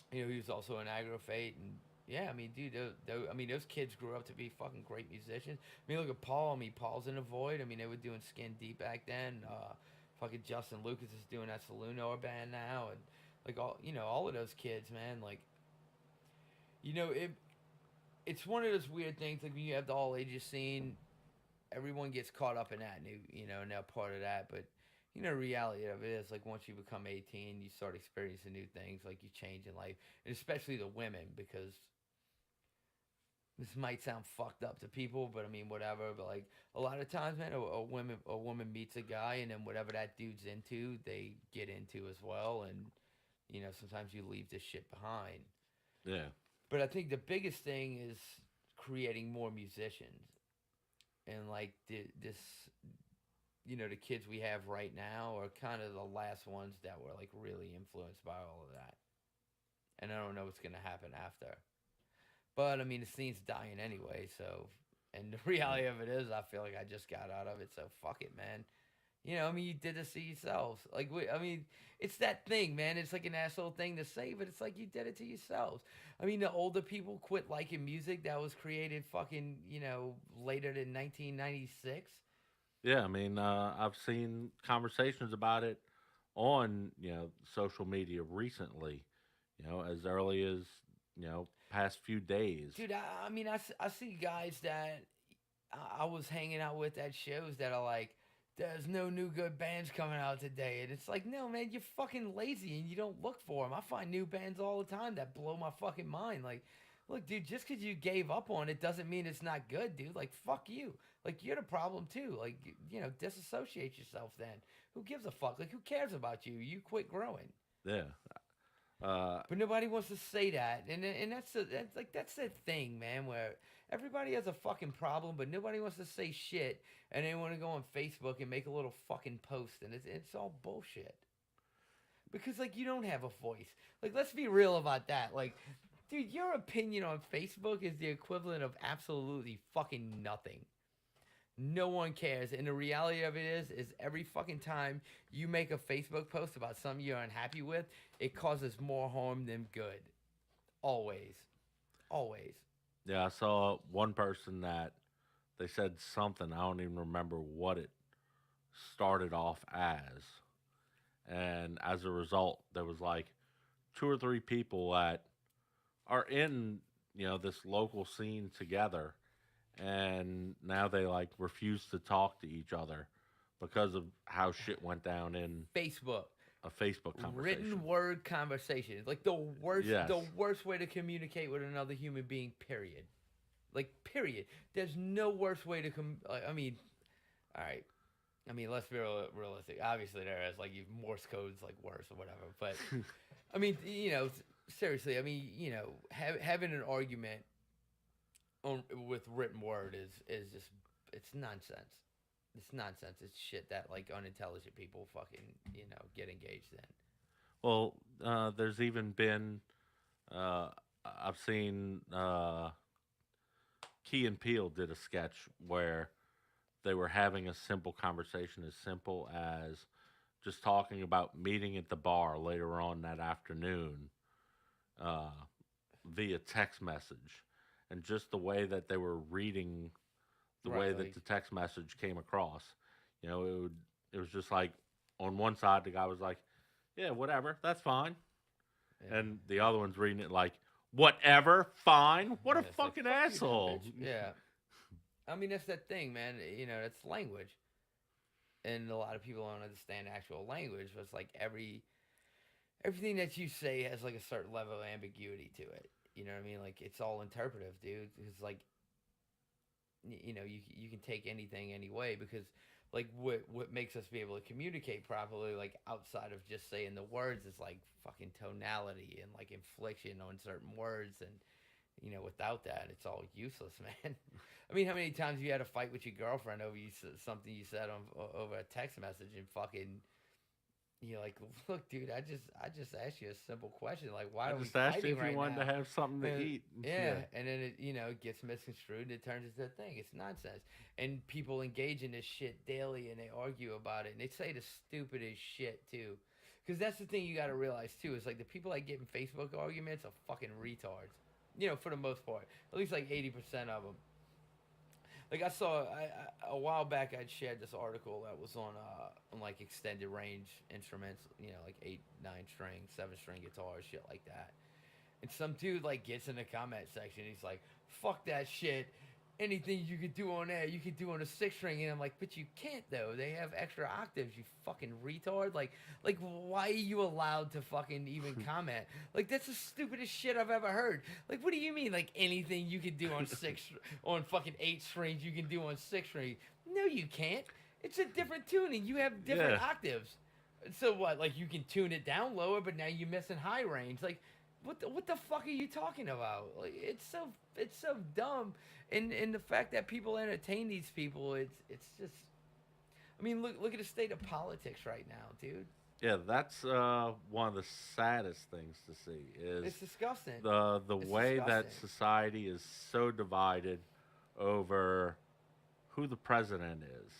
Speaker 2: he was also in Aggro Fate, and yeah, I mean, dude, those kids grew up to be fucking great musicians. I mean, look at Paul. I mean, Paul's in the Void. I mean, they were doing Skin Deep back then. Fucking Justin Lucas is doing that Saloon Hour band now, and like all of those kids, man. Like, it's one of those weird things. Like when you have the all ages scene, everyone gets caught up in that, and and they're part of that. But reality of it is like once you become 18, you start experiencing new things. Like you change in life, and especially the women, because this might sound fucked up to people, but I mean whatever. But like a lot of times, man, a woman meets a guy, and then whatever that dude's into, they get into as well, and sometimes you leave this shit behind.
Speaker 1: Yeah.
Speaker 2: But I think the biggest thing is creating more musicians, and like this, the kids we have right now are kind of the last ones that were like really influenced by all of that, and I don't know what's gonna happen after. But I mean, the scene's dying anyway. So, and the reality of it is, I feel like I just got out of it. So fuck it, man. I mean, you did this to yourselves. Like, I mean, it's that thing, man. It's like an asshole thing to say, but it's like you did it to yourselves. I mean, the older people quit liking music that was created fucking, later than 1996.
Speaker 1: Yeah. I mean, I've seen conversations about it on social media recently. As early as past few days.
Speaker 2: Dude, I mean, I see guys that I was hanging out with at shows that are like, there's no new good bands coming out today. And it's like, no, man, you're fucking lazy and you don't look for them. I find new bands all the time that blow my fucking mind. Like, look, dude, just because you gave up on it doesn't mean it's not good, dude. Like, fuck you. Like, you're the problem, too. Like, disassociate yourself then. Who gives a fuck? Like, who cares about you? You quit growing.
Speaker 1: Yeah.
Speaker 2: But nobody wants to say that, and that's the thing, man. Where everybody has a fucking problem, but nobody wants to say shit, and they want to go on Facebook and make a little fucking post, and it's all bullshit. Because like you don't have a voice. Like let's be real about that. Like, dude, your opinion on Facebook is the equivalent of absolutely fucking nothing. No one cares. And the reality of it is every fucking time you make a Facebook post about something you're unhappy with, it causes more harm than good. Always. Always.
Speaker 1: Yeah, I saw one person that they said something, I don't even remember what it started off as. And as a result, there was like two or three people that are in, this local scene together, and now they like refuse to talk to each other because of how shit went down in
Speaker 2: Facebook.
Speaker 1: a Facebook conversation.
Speaker 2: Written word conversation. It's like the
Speaker 1: Yes.
Speaker 2: worst way to communicate with another human being, period. Like, period. There's no worse way to I mean, all right. I mean, let's be realistic. Obviously, there is, like, Morse code's, like, worse or whatever. But, I mean, seriously, I mean, having an argument with written word is just, it's nonsense. It's nonsense. It's shit that, like, unintelligent people fucking, get engaged in.
Speaker 1: Well, there's even been, I've seen Key and Peele did a sketch where they were having a simple conversation, as simple as just talking about meeting at the bar later on that afternoon uh, via text message. And just the way that they were reading, the way
Speaker 2: Right,
Speaker 1: that
Speaker 2: like,
Speaker 1: the text message came across, it was just like on one side, the guy was like, yeah, whatever, that's fine.
Speaker 2: yeah.
Speaker 1: And the other one's reading it like, whatever, fine. What a
Speaker 2: Yeah, it's like,
Speaker 1: fucking
Speaker 2: fuck you,
Speaker 1: asshole.
Speaker 2: bitch. Yeah. I mean, that's that thing, man. That's language. And a lot of people don't understand actual language, but it's like everything that you say has like a certain level of ambiguity to it. You know what I mean? Like, it's all interpretive, dude. It's like, you can take anything any way, because like what makes us be able to communicate properly, like outside of just saying the words, is like fucking tonality and like inflection on certain words. And without that, it's all useless, man. I mean, how many times have you had a fight with your girlfriend over something you said over a text message, and fucking you're like, look, dude, I just asked you a simple question, like, why
Speaker 1: I
Speaker 2: are we
Speaker 1: just asked you
Speaker 2: fighting
Speaker 1: if
Speaker 2: right
Speaker 1: you wanted
Speaker 2: now?
Speaker 1: to have something to
Speaker 2: And-
Speaker 1: eat.
Speaker 2: Yeah, and then it gets misconstrued and it turns into a thing. It's nonsense, and people engage in this shit daily, and they argue about it, and they say the stupidest shit too. Because that's the thing you got to realize too, is like the people that get in Facebook arguments are fucking retards. For the most part, at least like 80% of them. Like, I saw a while back, I'd shared this article that was on like extended range instruments, like 8, 9 string, 7 string guitars, shit like that. And some dude like gets in the comment section, he's like, "Fuck that shit. Anything you could do on that, you could do on a 6 string." And I'm like, "But you can't though. They have extra octaves, you fucking retard. Like why are you allowed to fucking even comment? Like, that's the stupidest shit I've ever heard. Like, what do you mean? Like, anything you can do on on fucking 8 strings, you can do on 6 strings? No, you can't. It's a different tuning. You have different octaves. So what? Like, you can tune it down lower, but now you're missing high range. Like, what the fuck are you talking about? Like, it's so dumb, and the fact that people entertain these people, it's just, I mean, look at the state of politics right now, dude.
Speaker 1: Yeah, that's one of the saddest things to see is
Speaker 2: It's disgusting.
Speaker 1: the
Speaker 2: It's
Speaker 1: way that
Speaker 2: disgusting.
Speaker 1: society is so divided over who the president is.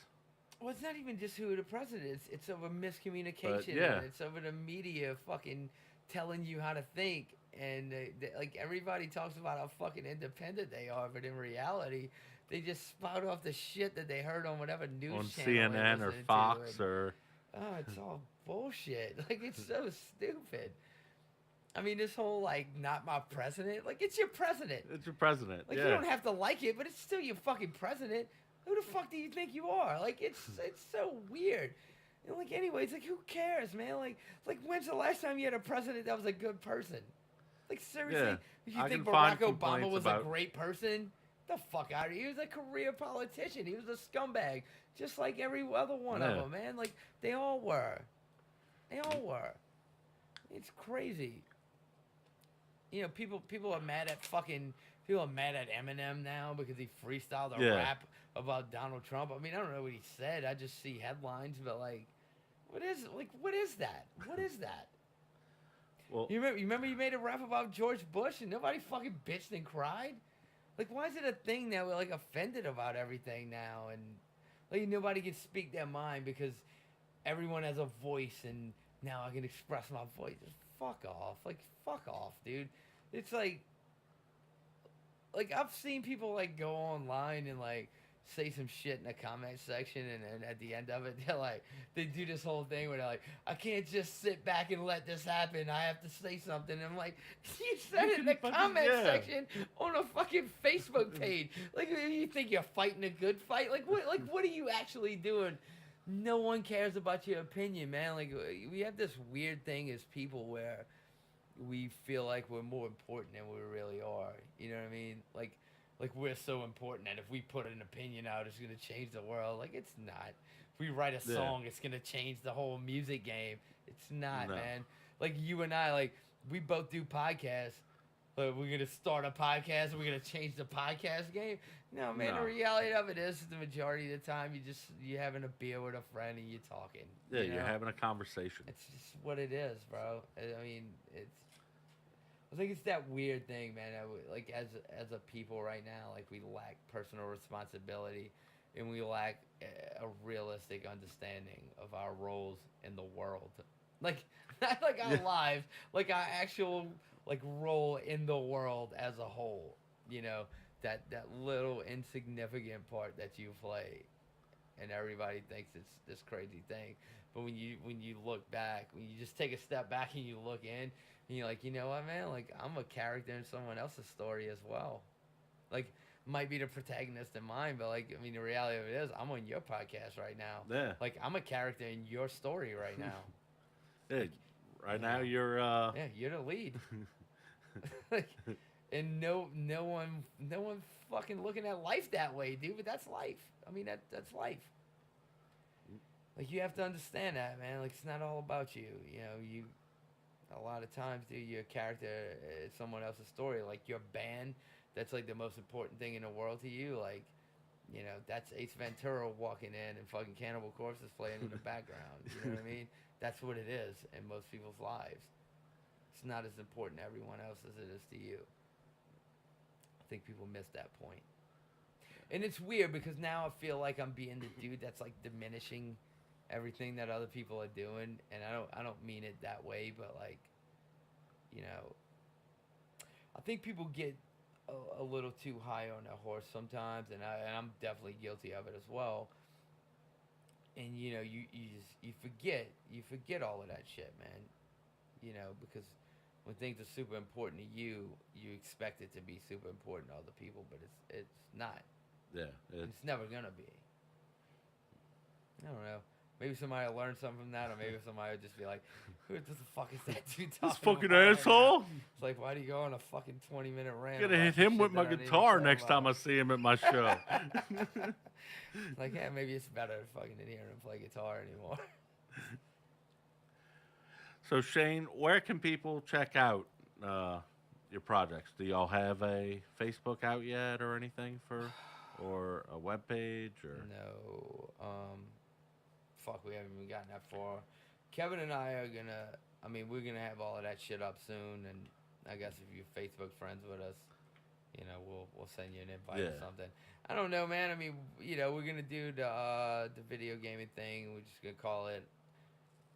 Speaker 2: Well, it's not even just who the president is. It's over miscommunication.
Speaker 1: yeah.
Speaker 2: And it's over the media fucking telling you how to think. And like, everybody talks about how fucking independent they are, but in reality, they just spout off the shit that they heard on whatever news
Speaker 1: On
Speaker 2: channel they're
Speaker 1: CNN or
Speaker 2: listening to,
Speaker 1: Fox
Speaker 2: and,
Speaker 1: or
Speaker 2: oh, it's all bullshit. Like, it's so stupid. I mean, this whole, like, not my president. Like, it's your president.
Speaker 1: it's your president.
Speaker 2: Like,
Speaker 1: yeah.
Speaker 2: you don't have to like it, but it's still your fucking president. Who the fuck do you think you are? Like, it's so weird. And, like, anyways, like, who cares, man? Like, when's the last time you had a president that was a good person? Like, seriously?
Speaker 1: Yeah.
Speaker 2: You
Speaker 1: I
Speaker 2: think
Speaker 1: can find
Speaker 2: Barack Obama
Speaker 1: complaints
Speaker 2: was
Speaker 1: about-
Speaker 2: a great person? The fuck out of here. He was a career politician. He was a scumbag, just like every other one of
Speaker 1: Yeah.
Speaker 2: them, man. Like, they all were. They all were. It's crazy. People are mad at Eminem now because he freestyled a
Speaker 1: Yeah.
Speaker 2: rap about Donald Trump. I mean, I don't know what he said. I just see headlines, but like, what is that? What is that?
Speaker 1: Well,
Speaker 2: You remember you made a rap about George Bush and nobody fucking bitched and cried? Like, why is it a thing that we're like offended about everything now, and like nobody can speak their mind because everyone has a voice and now I can express my voice? Just fuck off. Like, fuck off, dude. It's like I've seen people like go online and like say some shit in the comment section, and at the end of it they do this whole thing where they're like, I can't just sit back and let this happen, I have to say something. And I'm like, you said it in the comment section on a fucking Facebook page. Like, you think you're fighting a good fight? Like, what are you actually doing? no one cares about your opinion, man. Like we have this weird thing as people where we feel like we're more important than we really are. You know what I mean? Like we're so important that if we put an opinion out, it's gonna change the world. Like it's not. If we write a
Speaker 1: Yeah.
Speaker 2: song, it's gonna change the whole music game. It's not,
Speaker 1: No.
Speaker 2: man. Like you and I, like we both do podcasts. But we're gonna start a podcast. We're gonna change the podcast game. No, man. The
Speaker 1: No.
Speaker 2: reality of it is, the majority of the time, you having a beer with a friend and you're talking.
Speaker 1: Yeah,
Speaker 2: You
Speaker 1: you're
Speaker 2: know,
Speaker 1: having a conversation.
Speaker 2: it's just what it is, bro. I mean, it's. I think it's that weird thing, man. Like as a people right now, like we lack personal responsibility, and we lack a realistic understanding of our roles in the world. Like not like our
Speaker 1: Yeah.
Speaker 2: lives, like our actual like role in the world as a whole. You know that little insignificant part that you play, and everybody thinks it's this crazy thing. But when you look back, when you just take a step back and you look in, and you're like, you know what, man? Like I'm a character in someone else's story as well. Like might be the protagonist in mine, but like I mean, the reality of it is, I'm on your podcast right now.
Speaker 1: Yeah.
Speaker 2: Like I'm a character in your story right now.
Speaker 1: Yeah.
Speaker 2: Like
Speaker 1: Right
Speaker 2: you
Speaker 1: now
Speaker 2: know,
Speaker 1: you're
Speaker 2: yeah, you're the lead. Like, and no one fucking looking at life that way, dude. But that's life. I mean, that's life. Like you have to understand that, man. Like it's not all about you. You know, you a lot of times, dude, your character is someone else's story. Like your band, that's like the most important thing in the world to you. Like, you know, that's Ace Ventura walking in and fucking Cannibal Corpse is playing in the background. You know what I mean? That's what it is in most people's lives. It's not as important to everyone else as it is to you. I think people miss that point. And it's weird because now I feel like I'm being the dude that's like diminishing everything that other people are doing, and I don't mean it that way, but like, you know, I think people get a little too high on their horse sometimes, and I'm definitely guilty of it as well. And you know, you forget all of that shit, man. You know, because when things are super important to you, you expect it to be super important to other people, but it's not.
Speaker 1: yeah.
Speaker 2: It's never gonna be. I don't know. Maybe somebody will learn something from that, or maybe somebody will just be like, "Who the fuck is that dude
Speaker 1: This
Speaker 2: talking
Speaker 1: fucking
Speaker 2: about right now?"
Speaker 1: asshole.
Speaker 2: It's like, why do you go on a fucking 20-minute rant?
Speaker 1: Gonna
Speaker 2: About
Speaker 1: hit
Speaker 2: some
Speaker 1: him
Speaker 2: shit
Speaker 1: with
Speaker 2: that
Speaker 1: my
Speaker 2: I didn't even
Speaker 1: guitar
Speaker 2: care
Speaker 1: next time I
Speaker 2: about?
Speaker 1: see him at my show.
Speaker 2: Like, yeah, maybe it's better fucking than hearing him play guitar anymore.
Speaker 1: So Shane, where can people check out your projects? Do y'all have a Facebook out yet or anything or a web page or?
Speaker 2: No, fuck, we haven't even gotten that far. Kevin and I are gonna. I mean, we're gonna have all of that shit up soon, and I guess if you're Facebook friends with us, you know, we'll send you an invite or
Speaker 1: Yeah.
Speaker 2: something. I don't know, man. I mean, you know, we're gonna do the video gaming thing. We're just gonna call it.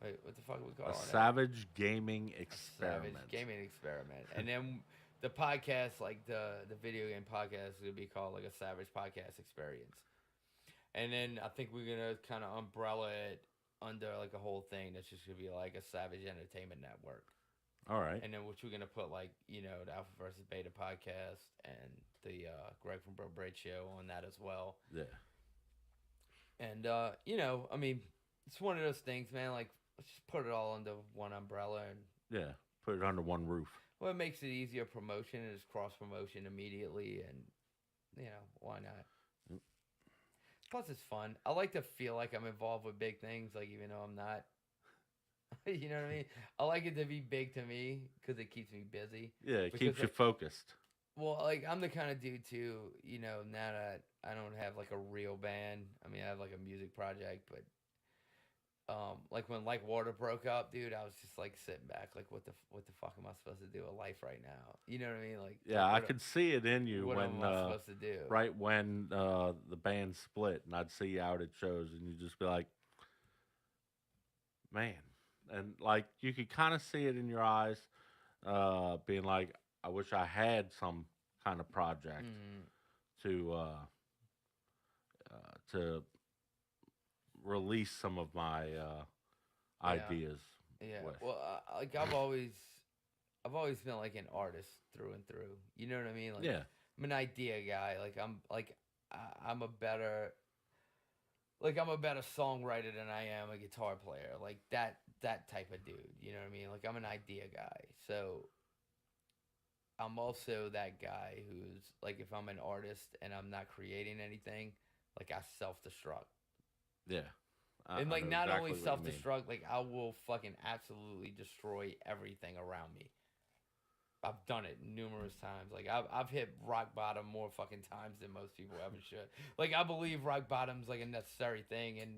Speaker 2: Wait, what the fuck are we
Speaker 1: A
Speaker 2: calling it?
Speaker 1: savage gaming
Speaker 2: A savage
Speaker 1: experiment.
Speaker 2: gaming experiment. And then the podcast, like the video game podcast, is gonna be called like a savage podcast experience. And then I think we're gonna kind of umbrella it under like a whole thing that's just gonna be like a Savage Entertainment Network.
Speaker 1: All right.
Speaker 2: And then which we're gonna put like the Alpha versus Beta podcast and the Greg from Bro Braid show on that as well.
Speaker 1: Yeah.
Speaker 2: And I mean, it's one of those things, man. Like let's just put it all under one umbrella, and
Speaker 1: Yeah. Put it under one roof.
Speaker 2: well, it makes it easier promotion and it's cross promotion immediately, and why not?
Speaker 1: Mm.
Speaker 2: Plus, it's fun. I like to feel like I'm involved with big things, like even though I'm not. You know what I mean? I like it to be big to me because it keeps me busy.
Speaker 1: Yeah, it
Speaker 2: Because
Speaker 1: keeps you
Speaker 2: like,
Speaker 1: focused.
Speaker 2: well, like I'm the kind of dude too. You know, now that I don't have like a real band. I mean, I have like a music project, but like when Like Water broke up, dude, I was just like sitting back, like what the fuck am I supposed to do with life right now? You know what I mean? Like
Speaker 1: Yeah,
Speaker 2: like,
Speaker 1: I could see it in you
Speaker 2: what
Speaker 1: when
Speaker 2: am I supposed to do?
Speaker 1: right when the band split, and I'd see you out at shows, and you'd just be like, man, and like you could kind of see it in your eyes, being like, I wish I had some kind of project
Speaker 2: Mm,
Speaker 1: to release some of my
Speaker 2: yeah,
Speaker 1: ideas
Speaker 2: yeah.
Speaker 1: with.
Speaker 2: Well, like I've always been like an artist through and through. You know what I mean? Like
Speaker 1: Yeah,
Speaker 2: I'm an idea guy. Like I'm a better like I'm a better songwriter than I am a guitar player. Like that type of dude. You know what I mean? Like I'm an idea guy. So I'm also that guy who's like if I'm an artist and I'm not creating anything, like I self destruct.
Speaker 1: Yeah.
Speaker 2: And
Speaker 1: I
Speaker 2: like
Speaker 1: know
Speaker 2: not only
Speaker 1: exactly what
Speaker 2: self
Speaker 1: you mean.
Speaker 2: destruct, like I will fucking absolutely destroy everything around me. I've done it numerous times. Like I've hit rock bottom more fucking times than most people ever should. Like I believe rock bottom's like a necessary thing, and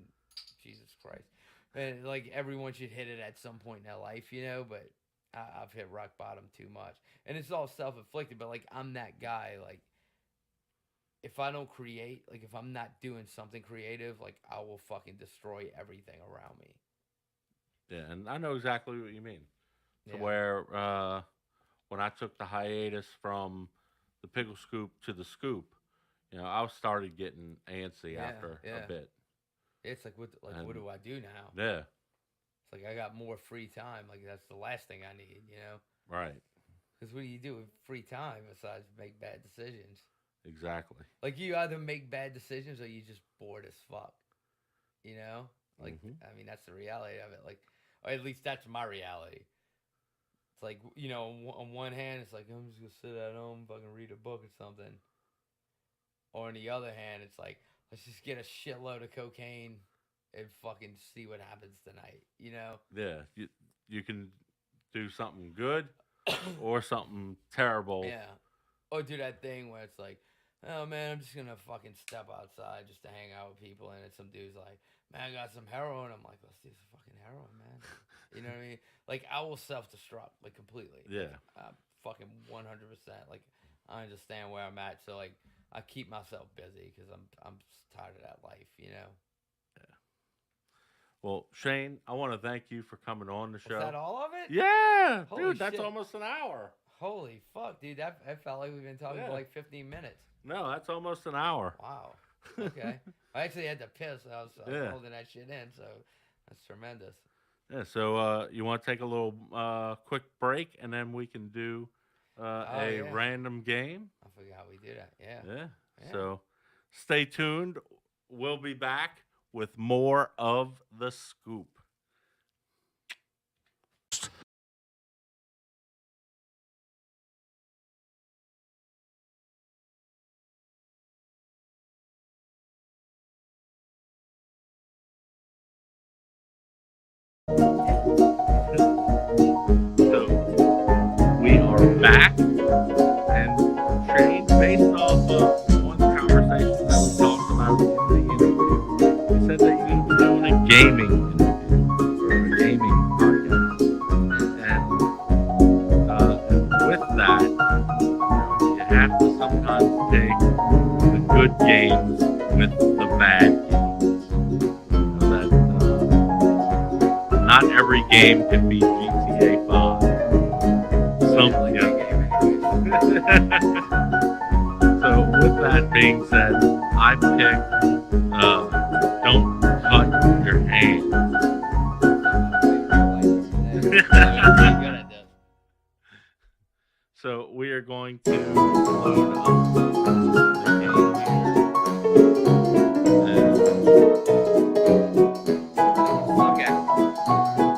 Speaker 2: Jesus Christ, and like everyone should hit it at some point in their life, you know. But I've hit rock bottom too much, and it's all self inflicted. But like I'm that guy. Like if I don't create, like if I'm not doing something creative, like I will fucking destroy everything around me.
Speaker 1: Yeah, and I know exactly what you mean. To
Speaker 2: Yeah,
Speaker 1: where when I took the hiatus from the pickle scoop to the scoop, I started getting antsy
Speaker 2: yeah,
Speaker 1: after a
Speaker 2: yeah.
Speaker 1: bit.
Speaker 2: It's like what
Speaker 1: And
Speaker 2: do I do now?
Speaker 1: yeah,
Speaker 2: It's like I got more free time. Like that's the last thing I need, you know?
Speaker 1: right,
Speaker 2: Because what do you do with free time besides make bad decisions?
Speaker 1: exactly.
Speaker 2: Like you either make bad decisions or you just bored as fuck, you know? Like
Speaker 1: Hmm.
Speaker 2: I mean that's the reality of it. Like, or at least that's my reality. It's like on one hand, it's like I'm just gonna sit at home, fucking read a book or something. Or on the other hand, it's like let's just get a shitload of cocaine and fucking see what happens tonight, you know?
Speaker 1: Yeah, you can do something good or something terrible.
Speaker 2: Yeah. Or do that thing where it's like, oh man, I'm just gonna fucking step outside just to hang out with people, and then some dude's like, man, I got some heroin. I'm like, let's do some fucking heroin, man. You know what I mean? Like I will self destruct like completely. Like
Speaker 1: Yeah,
Speaker 2: fucking 100%. Like I understand where I'm at, so like I keep myself busy because I'm just tired of that life. You know?
Speaker 1: yeah. Well, Shane, I want to thank you for coming on the
Speaker 2: Was that
Speaker 1: show.
Speaker 2: all of it?
Speaker 1: Yeah,
Speaker 2: Holy
Speaker 1: dude, that's
Speaker 2: shit!
Speaker 1: almost an hour.
Speaker 2: Holy fuck, dude! That felt like we've been talking for
Speaker 1: Yeah,
Speaker 2: like 15 minutes.
Speaker 1: no, that's almost an hour.
Speaker 2: Wow. Okay. I actually had to piss. I was
Speaker 1: Yeah,
Speaker 2: holding that shit in, so that's tremendous.
Speaker 1: yeah. So you want to take a little quick break, and then we can do
Speaker 2: Oh
Speaker 1: a
Speaker 2: yeah.
Speaker 1: random game.
Speaker 2: I forgot how we do that. Yeah.
Speaker 1: Yeah.
Speaker 2: Yeah.
Speaker 1: So stay tuned. We'll be back with more of the scoop. So we are back, and Shane, based off of one conversation that we talked about in the interview, you said that you're going to be doing a gaming interview or a gaming podcast, and with that, you have to sometimes take the good games with the bad games. Not every game can be GTA 5. Some,
Speaker 2: Like
Speaker 1: yeah.
Speaker 2: that game anyways.
Speaker 1: So with that being said, I picked don't cut your hand. So we are going to load up the
Speaker 2: Okay.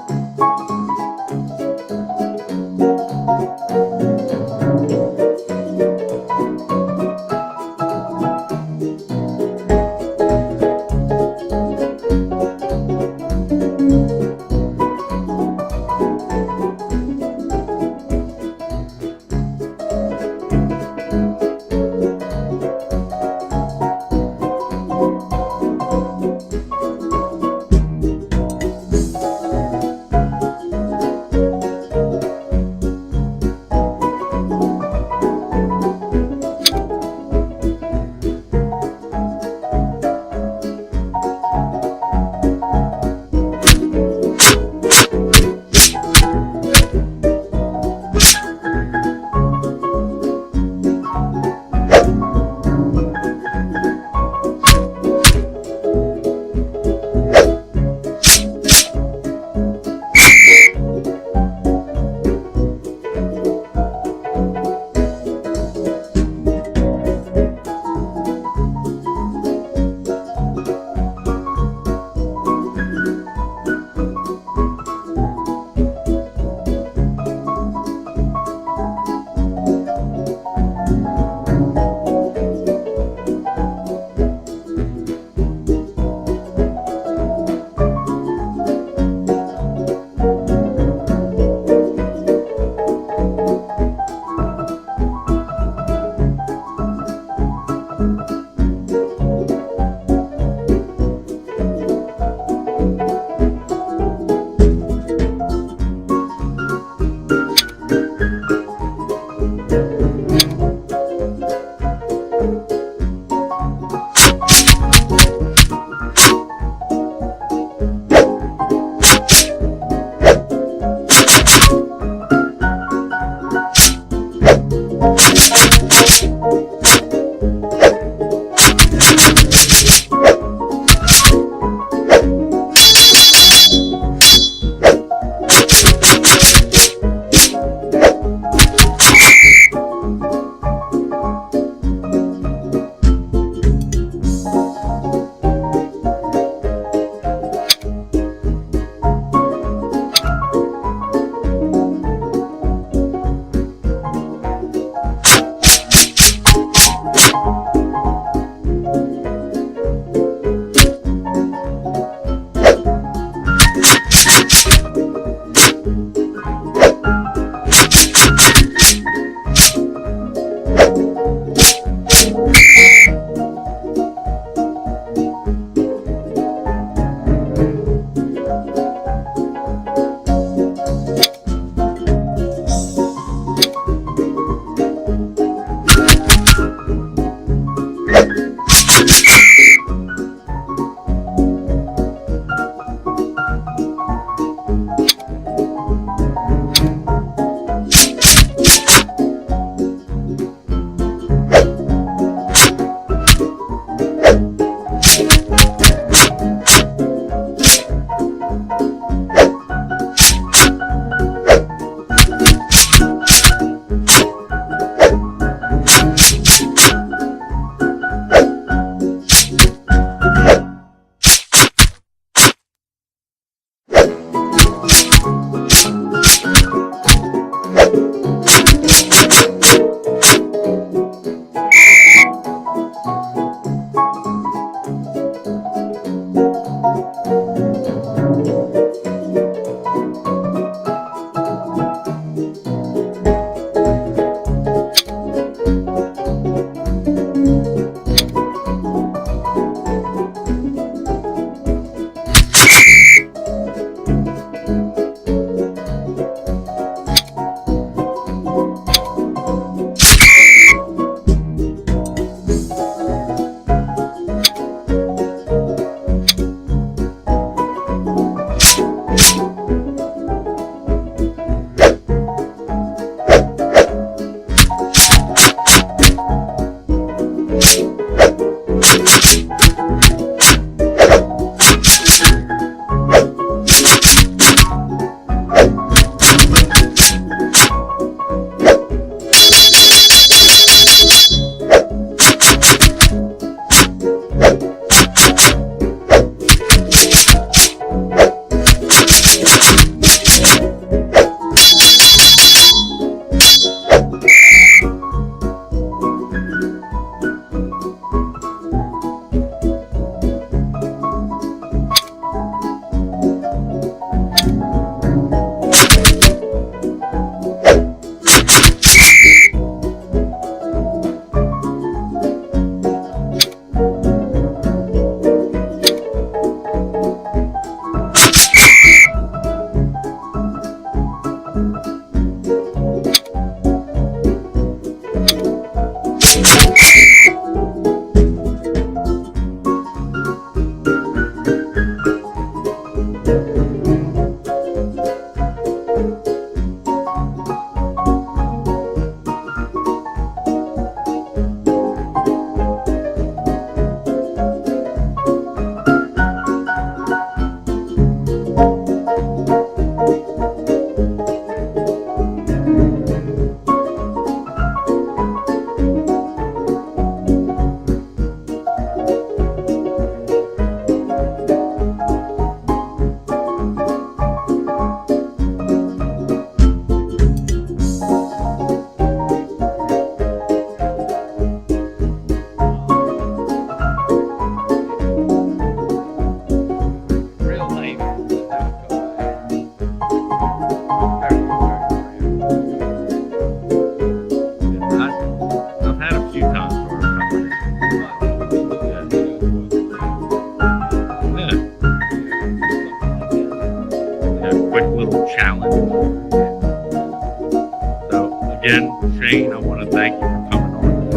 Speaker 1: again, Shane, I want to thank you for coming on the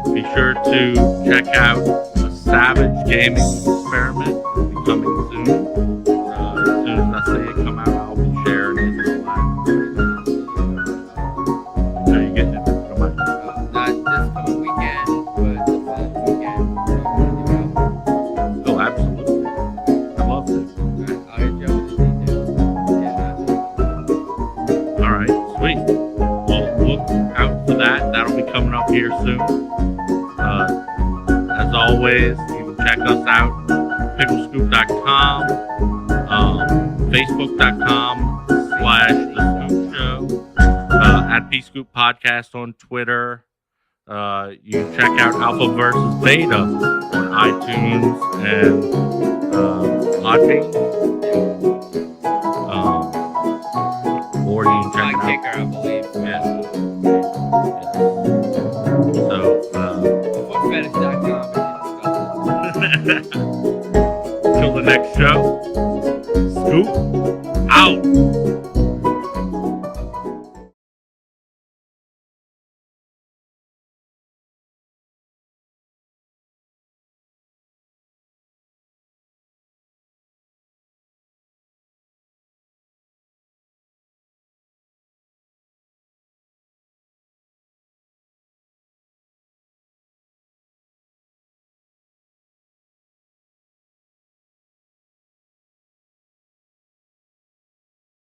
Speaker 1: show. Be sure to check out a Savage Gaming Experiment. It'll be coming soon. As soon as I see it come out, I'll be sharing it. we'll look out for that. That'll be coming up here soon. As always, you can check us out picklescoop.com, facebook.com/thescoop show, at pscoop podcast on Twitter. You can check out Alpha versus Beta on iTunes and Podbean. Or you can check it out.
Speaker 2: Kicker, I believe.
Speaker 1: Yeah.